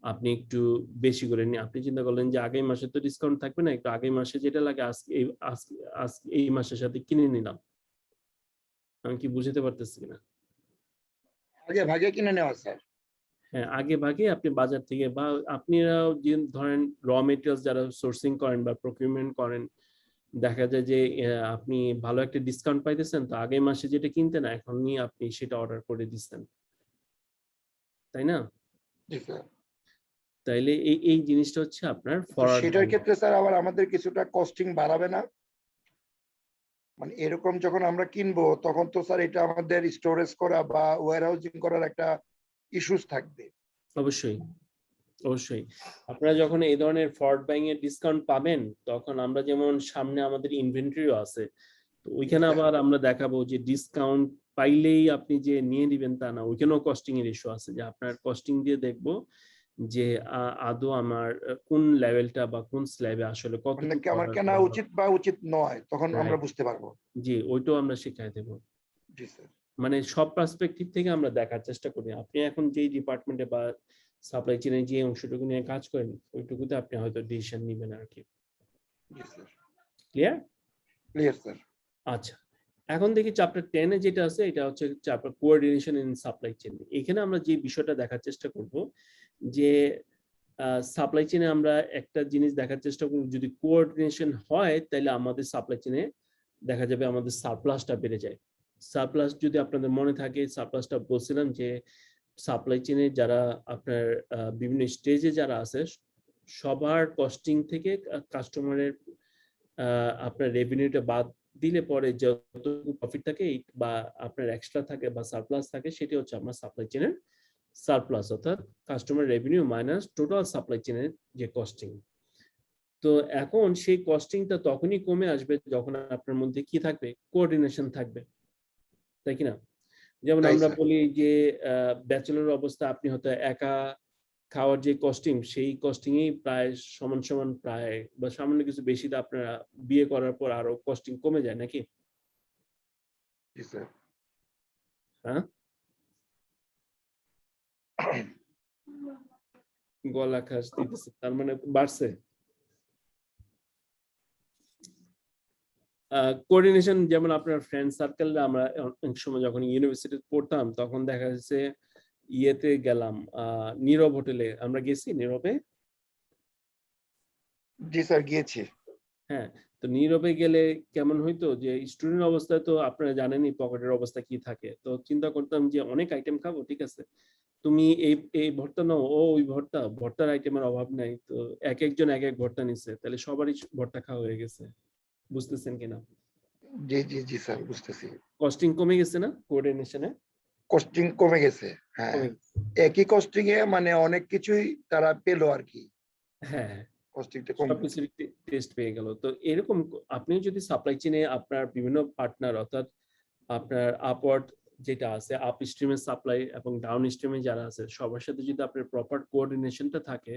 আপনি একটু বেশি করে নিন, আপনি চিন্তা করলেন যে আগামী মাসে তো ডিসকাউন্ট থাকবে না, একটু আগামী মাসে যেটা লাগে আজকে এই মাসের সাথে কিনে নিলাম। আমি কি বুঝতে পারতেছি কিনা? আগে ভাগে কিনে নেওয়া স্যার। হ্যাঁ, আগে ভাগে আপনি বাজার থেকে, বা আপনারাও যে ধরেন র মেটেরিয়ালস যারা সোর্সিং করেন বা প্রকিউরমেন্ট করেন, দেখা যায় যে আপনি ভালো একটা ডিসকাউন্ট পাইতেছেন, তো আগামী মাসে যেটা কিনতেন এখনই আপনি সেটা অর্ডার করে দিচ্ছেন, তাই না? জি স্যার। তাইলে এই জিনিসটা হচ্ছে আপনার তো ফরওয়ার্ড সেটার ক্ষেত্রে স্যার আবার আমাদের কিছুটা কস্টিং বাড়াবে না? মানে এরকম যখন আমরা কিনবো তখন তো স্যার এটা আমাদের স্টোরেজ করা বা ওয়্যারহাউজিং করার একটা ইস্যুস থাকবে। অবশ্যই অবশ্যই। আপনারা যখন এই ধরনের ফরওয়ার্ড বাইং এর ডিসকাউন্ট পাবেন, তখন আমরা যেমন সামনে আমাদের ইনভেন্টরিও আছে, তো ওইখানে আবার আমরা দেখাবো যে ডিসকাউন্ট পাইলেই আপনি যে নিয়ে নিবেন তা না, ওইখানেও কস্টিং এর ইস্যু আছে, যে আপনার কস্টিং দিয়ে দেখবো যে আদৌ আমার কোন লেভেলটা বা কোন স্ল্যাবে আসলে মানে কতটুকু আমার order কেনা করা উচিত বা উচিত নয়, তখন আমরা Right. বুঝতে পারবো। জি, ওইটাও আমরা শিখাই দেবো। জি স্যার। মানে সব পার্সপেক্টিভ থেকে আমরা দেখার চেষ্টা করি। আপনি এখন যেই ডিপার্টমেন্টে বা সাপ্লাই চেইনের যে অংশটুকু নিয়ে কাজ করেন ওইটুকুতে আপনি হয়তো ডিসিশন নেবেন আর কি। জি স্যার। ক্লিয়ার? Clear sir. আচ্ছা, এখন দেখি চ্যাপ্টার 10 এ যেটা আছে এটা হচ্ছে chapter coordination in supply chain. এখানে আমরা যে বিষয়টা দেখার চেষ্টা করব যে সাপ্লাই চেইনে আমরা একটা জিনিস দেখার চেষ্টা করব, যদি কোঅর্ডিনেশন হয় তাহলে আমাদের সাপ্লাই চেইনে দেখা যাবে আমাদের সারপ্লাসটা বেড়ে যায়। সারপ্লাস যদি আপনাদের মনে থাকে, সারপ্লাসটা বলছিলাম যে সাপ্লাই চেইনে যারা আপনার বিভিন্ন স্টেজে যারা আছে সবার কস্টিং থেকে কাস্টমারের আপনার রেভিনিউটা বাদ দিলে পরে যতটুকু প্রফিট থাকে বা আপনার এক্সট্রা থাকে বা সারপ্লাস থাকে সেটা হচ্ছে আমার সাপ্লাই চেইনের সারপ্লাস, অর্থাৎ customer revenue minus total supply চেইনের যে কস্টিং। তো এখন সেই কস্টিংটা তখনই কমে আসবে যখন আপনার মধ্যে কি থাকবে, কোঅর্ডিনেশন থাকবে, তাই কিনা? যেমন তাই আমরা স্যার। বলি যে ব্যাচেলর অবস্থা আপনি হয়তো একা খাওয়ার যে কস্টিং সেই কস্টিং এই প্রায় সমান সমান প্রায় বা সামান্য কিছু বেশি আপনারা বিয়ে করার পর আরো কস্টিং কমে যায় নাকি? জি স্যার। হ্যাঁ, গলা খাস দিতেছে তার মানে বাড়ছে। কোঅর্ডিনেশন যেমন আপনার ফ্রেন্ড সার্কেল, আমরা অনেক সময় যখন ইউনিভার্সিটিতে পড়তাম তখন দেখা যাচ্ছে ইয়েতে গেলাম নীরব হোটেলে, আমরা গেছি নীরবে। জি স্যার গিয়েছি। হ্যাঁ, তো নীরবে গেলে কেমন হইতো যে স্টুডেন্ট অবস্থায় তো আপনারা জানেনই পকেটের অবস্থা কি থাকে, তো চিন্তা করতাম যে অনেক আইটেম খাবো, ঠিক আছে তুমি এই এই ভর্তা নাও, ও ওই ভর্তা, ভর্তার আইটেমের অভাব নাই, তো এক একজন এক এক ভর্তা নিচ্ছে, তাহলে সবারই ভর্তা খাওয়া হয়ে গেছে। বুঝতেছেন কিনা? জি জি জি স্যার বুঝতেছি। কস্টিং কমে গেছে না কোঅর্ডিনেশনে? কস্টিং কমে গেছে, হ্যাঁ। কমে গেছে। একই কস্টিং এ মানে অনেক কিছুই তারা পেলো আর কি, হ্যাঁ, কস্টিংটা কম। সবকিছুর টেস্ট পেয়ে গেল। তো এরকম আপনি যদি সাপ্লাই চেইনে আপনার বিভিন্ন পার্টনার, অর্থাৎ আপনার আপওয়ার্ড যেটা আছে আপ স্ট্রিমের সাপ্লাই এবং ডাউন স্ট্রিমে যারা আছে সবার সাথে যদি আপনার প্রপার কোঅর্ডিনেশনটা থাকে,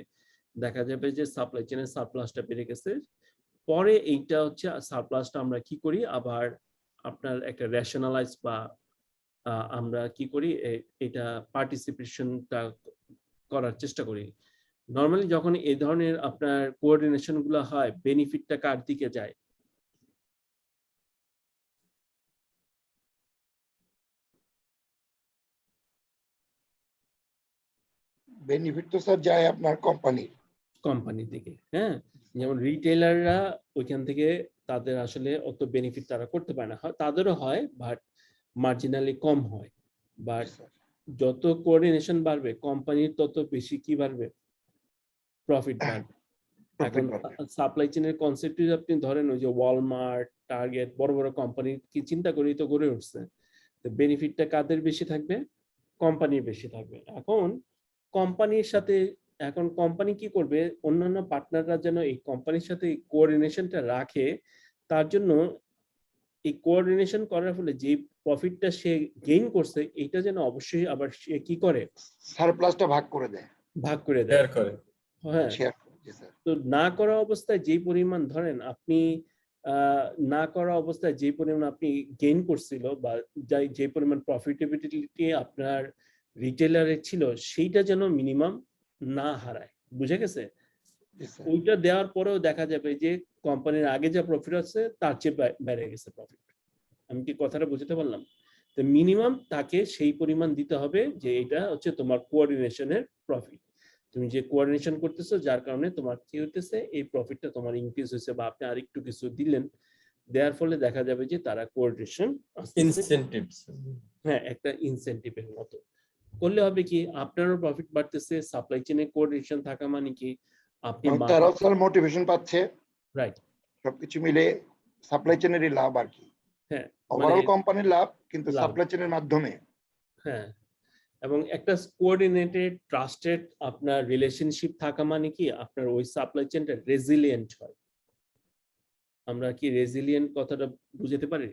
দেখা যাবে যে সাপ্লাই চেইনের সারপ্লাসটা বেড়ে গেছে। পরে এইটা হচ্ছে সারপ্লাসটা আমরা কি করি, আবার আপনার একটা রেশনালাইজ বা আমরা কি করি এটা পার্টিসিপেশনটা করার চেষ্টা করি। নরমালি যখন এই ধরনের আপনার কোঅর্ডিনেশন গুলো হয়, বেনিফিটটা কার দিকে যায়? বেনিফিট তো স্যার যায় আপনার কোম্পানির। কোম্পানির দিকে, হ্যাঁ। যেমন রিটেলাররা ওইখান থেকে তাদের আসলে অত বেনিফিট তারা করতে পারে না, তাদেরও হয় বাট মার্জিনালি কম হয়। বাট যত কোঅর্ডিনেশন বাড়বে কোম্পানির তত বেশি কি বাড়বে, প্রফিট বাড়বে। এখন সাপ্লাই চেইনের কনসেপ্ট যদি আপনি ধরেন ওই যে ওয়ালমার্ট, টার্গেট, বড় বড় কোম্পানি কি চিন্তা করেই তো গড়ে উঠছে, তো বেনিফিটটা কাদের বেশি থাকবে, কোম্পানির বেশি থাকবে। এখন কোম্পানির সাথে এখন কোম্পানি কি করবে, অন্যান্য পার্টনাররা যেন এই কোম্পানির সাথে কোঅর্ডিনেশনটা রাখে, তার জন্য এই কোঅর্ডিনেশন করার ফলে যে প্রফিটটা সে গেইন করছে এটা যেন অবশ্যই আবার সে কি করে, সারপ্লাসটা ভাগ করে দেয়, ভাগ করে দেয়। শেয়ার করে। হ্যাঁ, শেয়ার করে। জি স্যার। তো না করা অবস্থায় যেই পরিমাণ ধরেন আপনি না করা অবস্থায় যে পরিমাণ আপনি গেইন করছিল বা যে পরিমাণ প্রফিটেবিলিটি আপনার রিটেলারের ছিল সেইটা যেন মিনিমাম না হারায়, বুঝে গেছে? জি স্যার। ওইটা দেওয়ার পরেও দেখা যাবে যে কোম্পানির আগে যা প্রফিট আছে তার চেয়ে বেড়ে গেছে প্রফিট। আমি কি কথাটা বুঝতে পারলাম? তো মিনিমাম তাকে সেই পরিমাণ দিতে হবে যে এটা হচ্ছে তোমার কোঅর্ডিনেশনের প্রফিট, তুমি যে কোঅর্ডিনেশন করতেছো যার কারণে তোমার কি হতেছে, এই প্রফিটটা তোমার ইনক্রিজ হয়েছে বা আপনি আরেকটু কিছু দিলেন, দেওয়ার ফলে দেখা যাবে যে তারা কোঅর্ডিনেশন ইনসেনটিভস। হ্যাঁ, একটা ইনসেনটিভের মতো করলে হবে কি আপনারও প্রফিট বাড়তেছে, সাপ্লাই চেইনে কোঅর্ডিনেশন থাকা মানে কি আপনি তারাও স্যার মোটিভেশন পাচ্ছে, রাইট, সবকিছু মিলে সাপ্লাই চেইনেরই লাভ আর কি। হ্যাঁ, ওভারঅল কোম্পানির লাভ কিন্তু লাভ। সাপ্লাই চেইনের মাধ্যমে। হ্যাঁ, এবং একটা কোঅর্ডিনেটেড ট্রাস্টেড আপনার রিলেশনশিপ থাকা মানে কি আপনার ওই সাপ্লাই চেইনটা রেজিলিয়েন্ট হয়। আমরা কি রেজিলিয়েন্ট কথাটা বুঝতে পারি?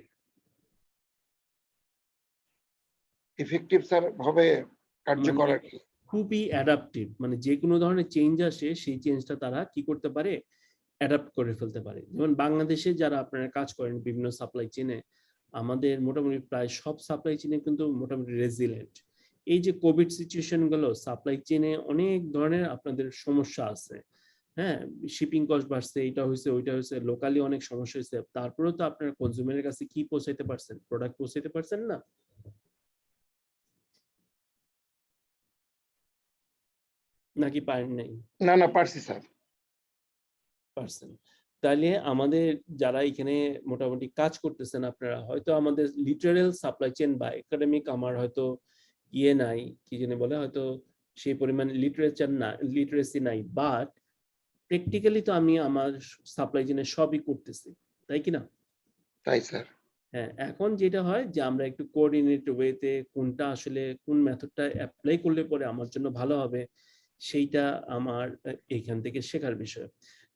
ইফেক্টিভ স্যার হবে, কার্যকর আর কি। খুবই অ্যাডাপটিভ, মানে যে কোনো ধরনের চেঞ্জ আসে সেই চেঞ্জটা তারা কি করতে পারে, অ্যাডাপ্ট করে ফেলতে পারে। যেমন বাংলাদেশে যারা আপনারা কাজ করেন বিভিন্ন সাপ্লাই চেইনে, আমাদের মোটামুটি প্রায় সব সাপ্লাই চেইনে কিন্তু মোটামুটি রেজিলিয়েন্ট। এই যে কোভিড সিচুয়েশন গুলো সাপ্লাই চেইনে অনেক ধরনের আপনাদের সমস্যা আছে, হ্যাঁ, শিপিং কস্ট বাড়ছে, এটা হয়েছে ওইটা হয়েছে, লোকালি অনেক সমস্যা হয়েছে, তারপরেও তো আপনার কনজিউমারের কাছে কি পৌঁছাইতে পারছেন? প্রোডাক্ট পৌঁছাইতে পারছেন না? নাকি পারেন নাই? না না পারছি স্যার। পারছেন। তাহলে আমাদের যারা এখানে মোটামুটি কাজ করতেছেন, আপনারা হয়তো আমাদের লিটারেল সাপ্লাই চেইন বা একাডেমিক আমার হয়তো ইয়ে নাই, কি জানি বলে, হয়তো সেই পরিমাণ লিটারেসি নাই, বাট প্র্যাকটিক্যালি তো আমি আমার সাপ্লাই চেইনে সবই করতেছি, তাই কি না? তাই স্যার। হ্যাঁ, এখন যেটা হয় যে আমরা একটু কোঅর্ডিনেট ওয়েতে কোনটা আসলে কোন মেথডটা অ্যাপ্লাই করলে পরে আমার জন্য ভালো হবে, সেইটা আমার এইখান থেকে শেখার বিষয়।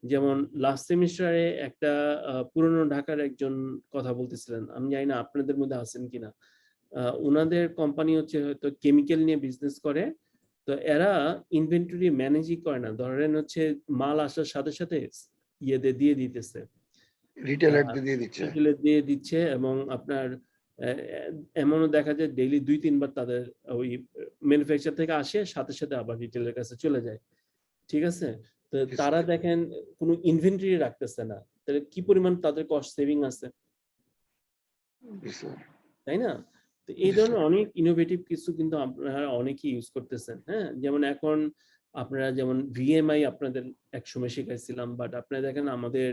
যেমন লাস্ট সেমিস্টারে একটা পুরনো ঢাকার একজন কথা বলতেছিলেন, আমি জানি না আপনাদের মধ্যে আছেন কিনা। ওনাদের কোম্পানি হচ্ছে হয়তো কেমিক্যাল নিয়ে বিজনেস করে, তো এরা ইনভেন্টরি ম্যানেজই করে না, ধরেন হচ্ছে মাল আসার সাথে সাথে ইয়েতে দিয়ে দিতেছে, রিটেলার দিয়ে দিচ্ছে। রিটেলে দিয়ে দিচ্ছে, এবং আপনার এমনও দেখা যায় ডেইলি 2-3 বার তাদের ওই ম্যানুফ্যাকচার থেকে আসে, সাথে সাথে আবার রিটেলের কাছে চলে যায়। ঠিক আছে, তো তারা দেখেন কোনো ইনভেন্টরি রাখতেছে না, তাহলে কি পরিমাণ তাদের কস্ট সেভিং আছে, তাই না? তো এই ধরনের অনেক ইনোভেটিভ কিছু কিন্তু আপনারা অনেকেই ইউজ করতেছেন। হ্যাঁ, যেমন এখন আপনারা যেমন ভিএমআই আপনাদের একসময় শিখাইছিলাম, বাট আপনারা দেখেন আমাদের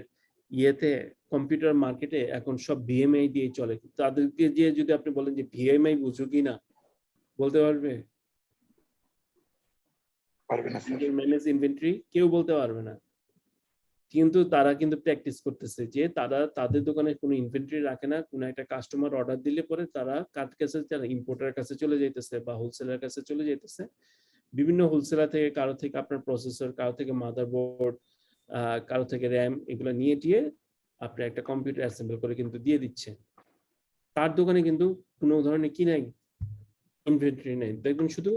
ইয়েতে কম্পিউটার মার্কেটে এখন সব ভিএমআই দিয়ে চলে। তাদেরকে যে যদি আপনি বলেন যে ভিএমআই বুঝো কি না, বলতে পারবে? পারবে না স্যার। ম্যানেজ ইনভেন্টরি কেউ বলতে পারবে না, কিন্তু তারা কিন্তু প্র্যাকটিস করতেছে যে তারা তাদের দোকানে কোনো ইনভেন্টরি রাখে না, কোনো একটা কাস্টমার অর্ডার দিলে পরে তারা কার কাছে, যারা ইম্পোর্টার কাছে চলে যাইতেছে বা হোলসেলার কাছে চলে যাইতেছে, বিভিন্ন হোলসেলার থেকে, কারো থেকে আপনার প্রসেসর, কারো থেকে মাদারবোর্ড, কারো থেকে র্যাম, এগুলো নিয়ে দিয়ে আপনার একটা কম্পিউটার অ্যাসেম্বল করে কিন্তু দিয়ে দিচ্ছে। তার দোকানে কিন্তু কোনো ধরনের কি নাই, ইনভেন্টরি নেই, দেখবেন শুধু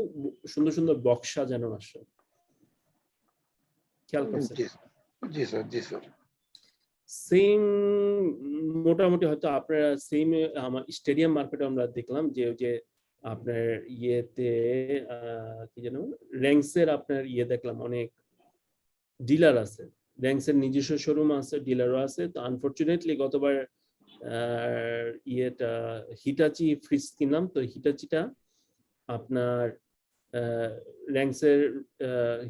সুন্দর সুন্দর বক্স সাজানো আসে। খেয়াল করছেন? জি স্যার, জি স্যার। সেম মোটামুটি হয়তো আপনারা সেম আমার স্টেডিয়াম মার্কেটে আমরা দেখলাম যে আপনার ইয়েতে কি যেন র্যাঙ্কসের আপনার ইয়ে দেখলাম, অনেক ডিলার আছে, র্যাঙ্কসের নিজস্ব শোরুম আছে, ডিলারও আছে। তো আনফরচুনেটলি গতবার ইয়েটা হিটাচি ফ্রিজ কিনলাম, তো হিটাচিটা আপনার র্যাঙ্কসের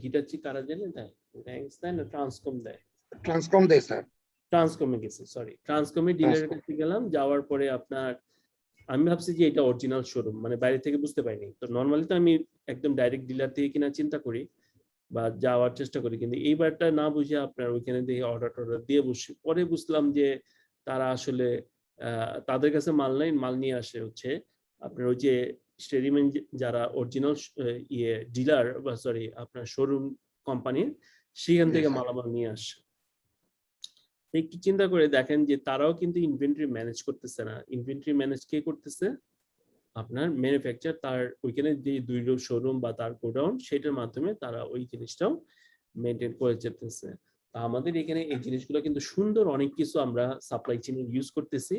হিটাচি কারা জানেন দেয়, র্যাঙ্কস দেয় না ট্রান্সকম দেয়, ট্রান্সকম দেয় স্যার। ট্রান্সকমে গেছে, সরি ট্রান্সকমে ডিলারের কাছে গেলাম, যাওয়ার পরে আপনার আমি ভাবছি যে এটা অরিজিনাল শোরুম, মানে বাইরে থেকে বুঝতে পারিনি। তো নর্মালি তো আমি একদম ডাইরেক্ট ডিলার থেকে কিনা চিন্তা করি বা যাওয়ার চেষ্টা করি, কিন্তু এইবারটা না বুঝে আপনার ওইখানে দিয়ে অর্ডার দিয়ে বসি, পরে বুঝলাম যে তারা আসলে তাদের কাছে মাল নাই, মাল নিয়ে আসে হচ্ছে আপনার ওই যে স্টেডিয়ামে যারা অরিজিনাল ইয়ে ডিলার বা সরি আপনার শোরুম কোম্পানির, সেখান থেকে মালামাল নিয়ে আসে। একটু চিন্তা করে দেখেন যে তারাও কিন্তু ইনভেন্টরি ম্যানেজ করতেছে না। ইনভেন্টরি ম্যানেজ কে করতেছে? আপনার ম্যানুফ্যাকচার, তার ওইখানে যে 2 শোরুম বা তার গোডাউন, সেটার মাধ্যমে তারা ওই জিনিসটাও মেনটেন করে যেতেছে। তা আমাদের এখানে এই জিনিসগুলো কিন্তু সুন্দর অনেক কিছু আমরা সাপ্লাই চেইনে ইউজ করতেছি।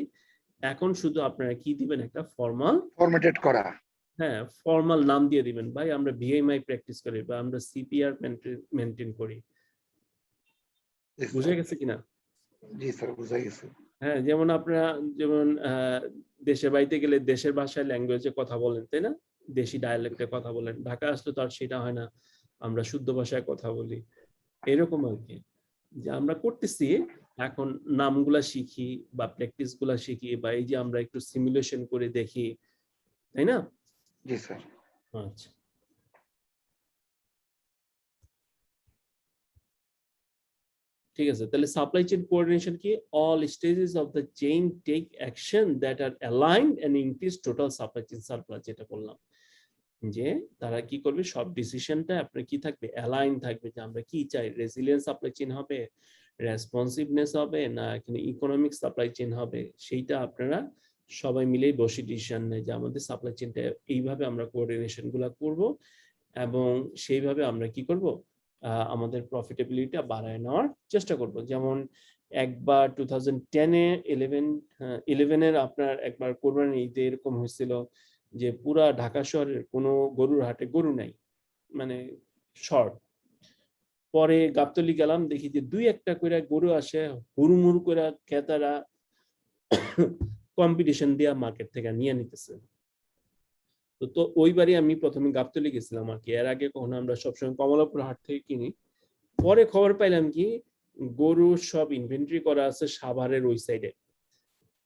এখন শুধু আপনারা কি দিবেন, একটা ফরম্যাটেড করা, হ্যাঁ ফর্মাল নাম দিয়ে দিবেন, ভাই আমরা ভিএমআই প্র্যাকটিস করি বা আমরা সিপিআর মেনটেন করি। বুঝে গেছে কিনা? জি স্যার, বুঝা গেছে। হ্যাঁ, যেমন আপনারা যেমন দেশের বাড়িতে গেলে দেশের ভাষায় ল্যাঙ্গুয়েজে কথা বলেন, তাই না? দেশি ডায়ালেক্টে কথা বলেন। ঢাকা আসলে তো আর সেটা হয় না, আমরা শুদ্ধ ভাষায় কথা বলি। এরকম আর কি, যে আমরা করতেছি এখন, নামগুলা শিখি বা প্র্যাকটিস গুলা শিখি, বা এই যে আমরা একটু সিমুলেশন করে দেখি, তাই না? জি স্যার। আচ্ছা, ঠিক আছে, তাহলে সাপ্লাই চেইন কোঅর্ডিনেশন কি? All stages of the chain take action that are aligned and increase total supply chain surplus, যেটা বললাম যে তারা কি করবে, সব ডিসিশনটা আপনার কি থাকবে, অ্যালাইন থাকবে, যে আমরা কি চাই, রেজিলিয়েন্ট সাপ্লাই চেইন হবে, রেসপন্সিভনেস হবে, না এখানে ইকোনমিক সাপ্লাই চেইন হবে, সেইটা আপনারা সবাই মিলেই বসে ডিসিশন নেয় যে আমাদের সাপ্লাই চেইনটা এইভাবে আমরা কোঅর্ডিনেশন গুলা করব, এবং সেইভাবে আমরা কি করব, আমাদের প্রফিটেবিলিটিটা বাড়ায় নেওয়ার চেষ্টা করব। যেমন একবার 2010-এ 11-এর আপনার একবার কোরবানির ঈদে এরকম হয়েছিল যে পুরা ঢাকা শহরের কোনো গরুর হাটে গরু নাই, মানে শর্ট। পরে গাবতলি গেলাম, দেখি যে 2-1টা করে গরু আসে, হুড়মুড় করে ক্রেতারা কম্পিটিশন দিয়া মার্কেট থেকে নিয়ে নিতেছে। তো ওইবারই আমি প্রথমে গাবতলি গেছিলাম আর কি। এর আগে কখনো আমরা সবসময় কমলাপুর হাট থেকে কিনি। পরে খবর পাইলাম কি গরু সব ইনভেন্টরি করা আছে সাভারের ওই সাইডে।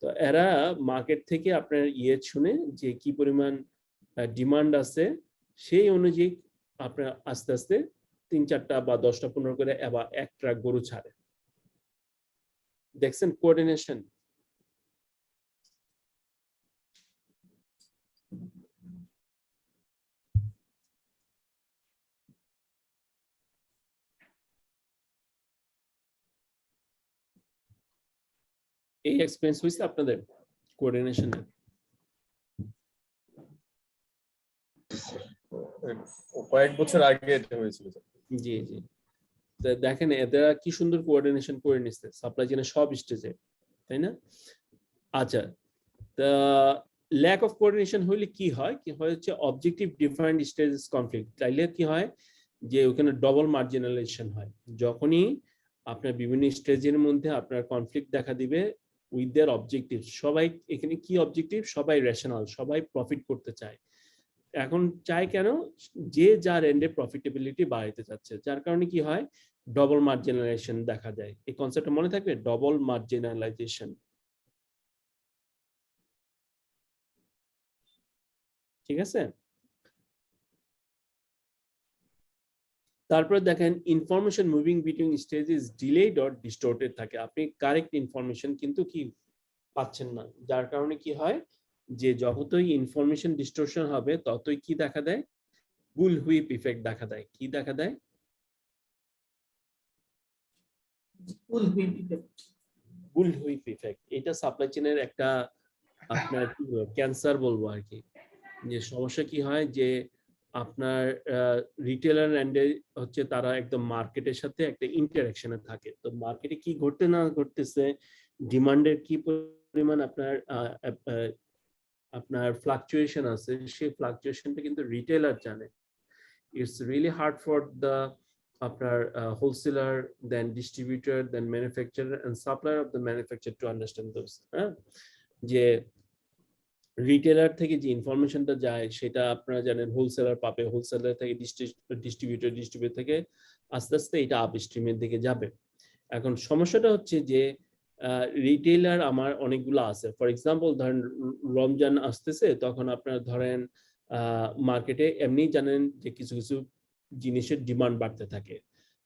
তো এরা মার্কেট থেকে আপনার শুনে যে কি পরিমাণ ডিমান্ড আছে সেই অনুযায়ী আপনার আস্তে আস্তে 3-4টা বা 10টা 15 করে আবার 1 ট্রাক গরু ছাড়ে। দেখছেন কোঅর্ডিনেশন। এই এক্সপেরিয়েন্স হয়েছে আপনাদের কোঅর্ডিনেশনে? কয়েক বছর আগে এটা হয়েছিল। জি জি। তো দেখেন এরা কি সুন্দর কোঅর্ডিনেশন করে নিচ্ছে সাপ্লাই চেইনের সব স্টেজে, তাই না? আচ্ছা, তা ল্যাক অফ কোঅর্ডিনেশন হইলে কি হয়? কি হয় হচ্ছে অবজেক্টিভ ডিফারেন্ট স্টেজেস কনফ্লিক্ট। তাইলে কি হয় যে ওখানে ডবল মার্জিনালাইজেশন হয়। যখনই আপনার বিভিন্ন স্টেজের মধ্যে আপনার কনফ্লিক্ট দেখা দিবে উইথ দেয়ার অবজেক্টিভ। সবাই এখানে কি অবজেক্টিভ? সবাই রেশনাল, সবাই প্রফিট করতে চায়। এখন চাই কেন? যে যার এন্ডে প্রফিটেবিলিটি বাড়াইতে চাচ্ছে, যার কারণে কি হয় ডবল মার্জিনালাইজেশন দেখা যায়। এই কনসেপ্টটা মনে থাকবে, ডবল মার্জিনালাইজেশন। ঠিক আছে? তারপরে দেখেন information moving between stages delayed or distorted থাকে। আপনি কারেক্ট ইনফরমেশন কিন্তু কি পাচ্ছেন না, যার কারণে কি হয় যে যতই ইনফরমেশন ডিস্টরশন হবে ততই কি দেখা দেয়? বুল হুইপ ইফেক্ট দেখা দেয়। কি দেখা দেয়? বুল হুইপ ইফেক্ট। এটা সাপ্লাই চেইনের একটা আপনার ক্যান্সার বলবো আর কি। যে সমস্যা কি হয় যে আপনার রিটেলার এন্ডে হচ্ছে তারা একদম মার্কেটের সাথে একটা ইন্টারঅ্যাকশনে থাকে। তো মার্কেটে কি ঘটতে না ঘটতেছে, ডিমান্ডের কি পরিমাণ আপনার ফ্লাকচুয়েশন আছে, সেই ফ্লাকচুয়েশনটা কিন্তু রিটেলার জানে। It's really hard for the আপনার wholesaler, then distributor, then manufacturer and supplier of the manufacture to understand those. যে রিটেলার থেকে যে ইনফরমেশনটা যায় সেটা আপনারা জানেন হোলসেলার পাবে, হোলসেলার থেকে ডিস্ট্রিবিউটর থেকে আস্তে আস্তে এটা আপ স্ট্রিমের দিকে যাবে। এখন সমস্যাটা হচ্ছে যে রিটেলার আমার অনেকগুলো আছে। ফর এক্সাম্পল ধরেন রমজান আসতেছে, তখন আপনার ধরেন মার্কেটে এমনি জানেন যে কিছু কিছু জিনিসের ডিমান্ড বাড়তে থাকে।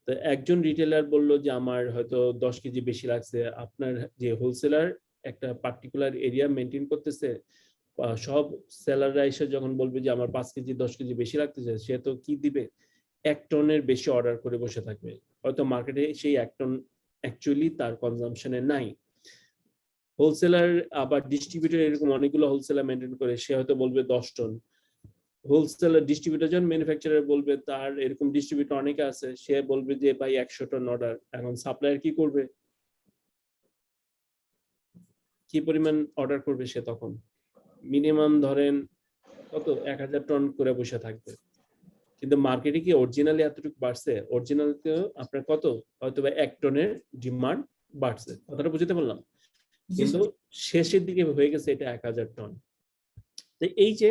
তো একজন রিটেলার বলল যে আমার হয়তো 10 কেজি বেশি লাগছে, আপনার যে হোলসেলার একটা পার্টিকুলার এরিয়া মেনটেন করতেছে, সব সেলাররা এসে যখন বলবে যে আমার 5 কেজি 10 কেজি বেশি লাগতেছে, সে তো কি দিবে? 1 টনের বেশি অর্ডার করে বসে থাকবে। হয়তো মার্কেটে সেই 1 টন অ্যাকচুয়ালি তার কনজাম্পশনে নাই। হোলসেলার আবার ডিস্ট্রিবিউটর এরকম অনেকগুলো হোলসেলার মেনটেন করে, সে হয়তো বলবে 10 টন। হোলসেলার ডিস্ট্রিবিউটর যখন ম্যানুফ্যাকচারার বলবে, তার এরকম ডিস্ট্রিবিউটর অনেকে আছে, সে বলবে যে ভাই 100 টন অর্ডার। এখন সাপ্লায়ার কি করবে? কি পরিমাণ অর্ডার করবে সে? তখন মিনিমাম ধরেন কত 1000 টন করে বসে থাকবে। কিন্তু মার্কেটে কি অরিজিনালি এতটুকু বাড়ছে? অরিজিনাল আপনার কত হয়তো 1 টনের ডিমান্ড বাড়ছে। কথাটা বুঝতে পারলাম? কিন্তু শেষের দিকে হয়ে গেছে এটা 1000 টন। তো এই যে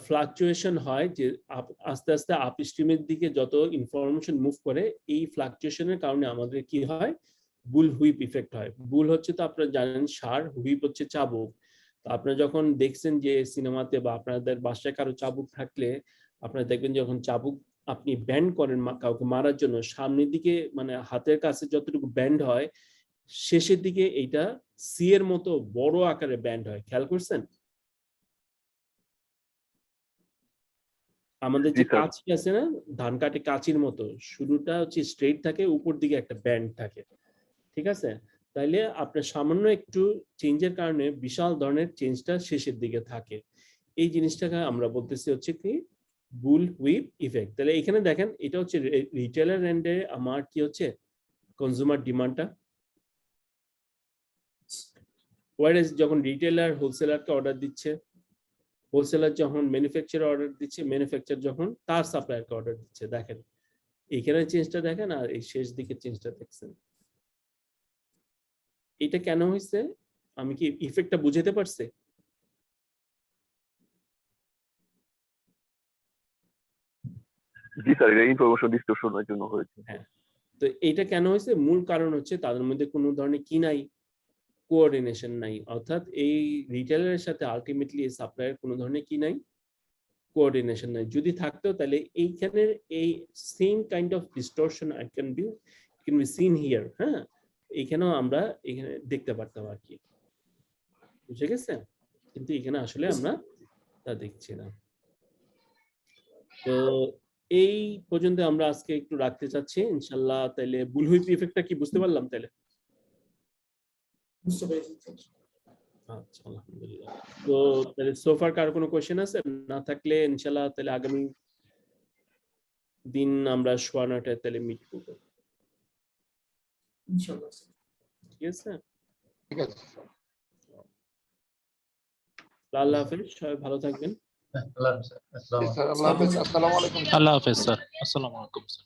ফ্লাকচুয়েশন হয়, যে আস্তে আস্তে আপ স্ট্রিমের দিকে যত ইনফরমেশন মুভ করে, এই ফ্লাকচুয়েশনের কারণে আমাদের কি হয়? বুল হুইপ ইফেক্ট হয়। বুল হচ্ছে তো আপনারা জানেন ষাঁড়, হুইপ হচ্ছে চাবুক। তো আপনারা যখন দেখছেন যে সিনেমাতে বা আপনাদের বাসায় কারো চাবুক থাকলে আপনারা দেখবেন যখন চাবুক আপনি ব্যান্ড করেন কাউকে মারার জন্য, সামনের দিকে মানে হাতের কাছে যতটুকু ব্যান্ড হয়, শেষের দিকে এইটা সি এর মতো বড় আকারে ব্যান্ড হয়। খেয়াল করছেন? আমাদের যে কাঁচি আছে না, ধান কাটে কাঁচির মতো, শুরুটা হচ্ছে স্ট্রেট থাকে, উপর দিকে একটা ব্যান্ড থাকে। ঠিক আছে? তাইলে আপনার সামান্য একটু চেঞ্জের কারণে বিশাল ধরনের চেঞ্জটা শেষের দিকে থাকে। এই জিনিসটাকে আমরা বলতেছি হচ্ছে কি বুল হুইপ ইফেক্ট। তাহলে এখানে দেখেন এটা হচ্ছে রিটেলার এন্ডে আমার কি হচ্ছে কনজিউমার ডিমান্ডটা, ওয়ারেস যখন রিটেলার হোলসেলারকে অর্ডার দিচ্ছে, হোলসেলার যখন ম্যানুফ্যাকচারার অর্ডার দিচ্ছে, ম্যানুফ্যাকচার যখন তার সাপ্লায়ারকে অর্ডার দিচ্ছে। দেখেন এখানে চেঞ্জটা দেখেন আর এই শেষ দিকে চেঞ্জটা দেখছেন। এটা কেন হয়েছে আমি কি ইফেক্টটা বুঝাতে পারছি? জি স্যার, এটা ইনফরমেশন ডিসক্রিপশনের জন্য হয়েছে। তো এইটা কেন হয়েছে? মূল কারণ হচ্ছে তাদের মধ্যে কোনো ধরনের কি নাই, কোঅর্ডিনেশন নাই। অর্থাৎ এই রিটেলারের সাথে আলটিমেটলি সাপ্লায়ার কোনো ধরনের কি নাই, কোঅর্ডিনেশন নাই। যদি থাকতো তাহলে এইখানের এই same kind of distortion can be seen here. হ্যাঁ, এইখানেও আমরা এখানে দেখতে পারতাম আর কি, বুঝে গেছে? কিন্তু এখানে আসলে আমরা তা দেখছি না। তো এই পর্যন্ত আমরা আজকে একটু রাখতে চাচ্ছি ইনশাল্লাহ। তাহলে বুলহুইপ ইফেক্টটা কি বুঝতে পারলাম তাহলে? বুঝতে পেরেছি স্যার। আচ্ছা, আলহামদুলিল্লাহ। তো তাহলে সোফার কার কোনো কোশ্চেন আছে? না থাকলে ইনশাল্লাহ তাহলে আগামী দিন আমরা 9:30 তাহলে মিট করব। ইনশাআল্লাহ স্যার। ঠিক আছে, ঠিক আছে স্যার। আল্লাহ হাফেজ, সবাই ভালো থাকবেন। আল্লাহ হাফেজ স্যার। আসসালামু আলাইকুম। স্যার আল্লাহ হাফেজ, আসসালামু আলাইকুম। আল্লাহ হাফেজ স্যার, আসসালামু আলাইকুম স্যার।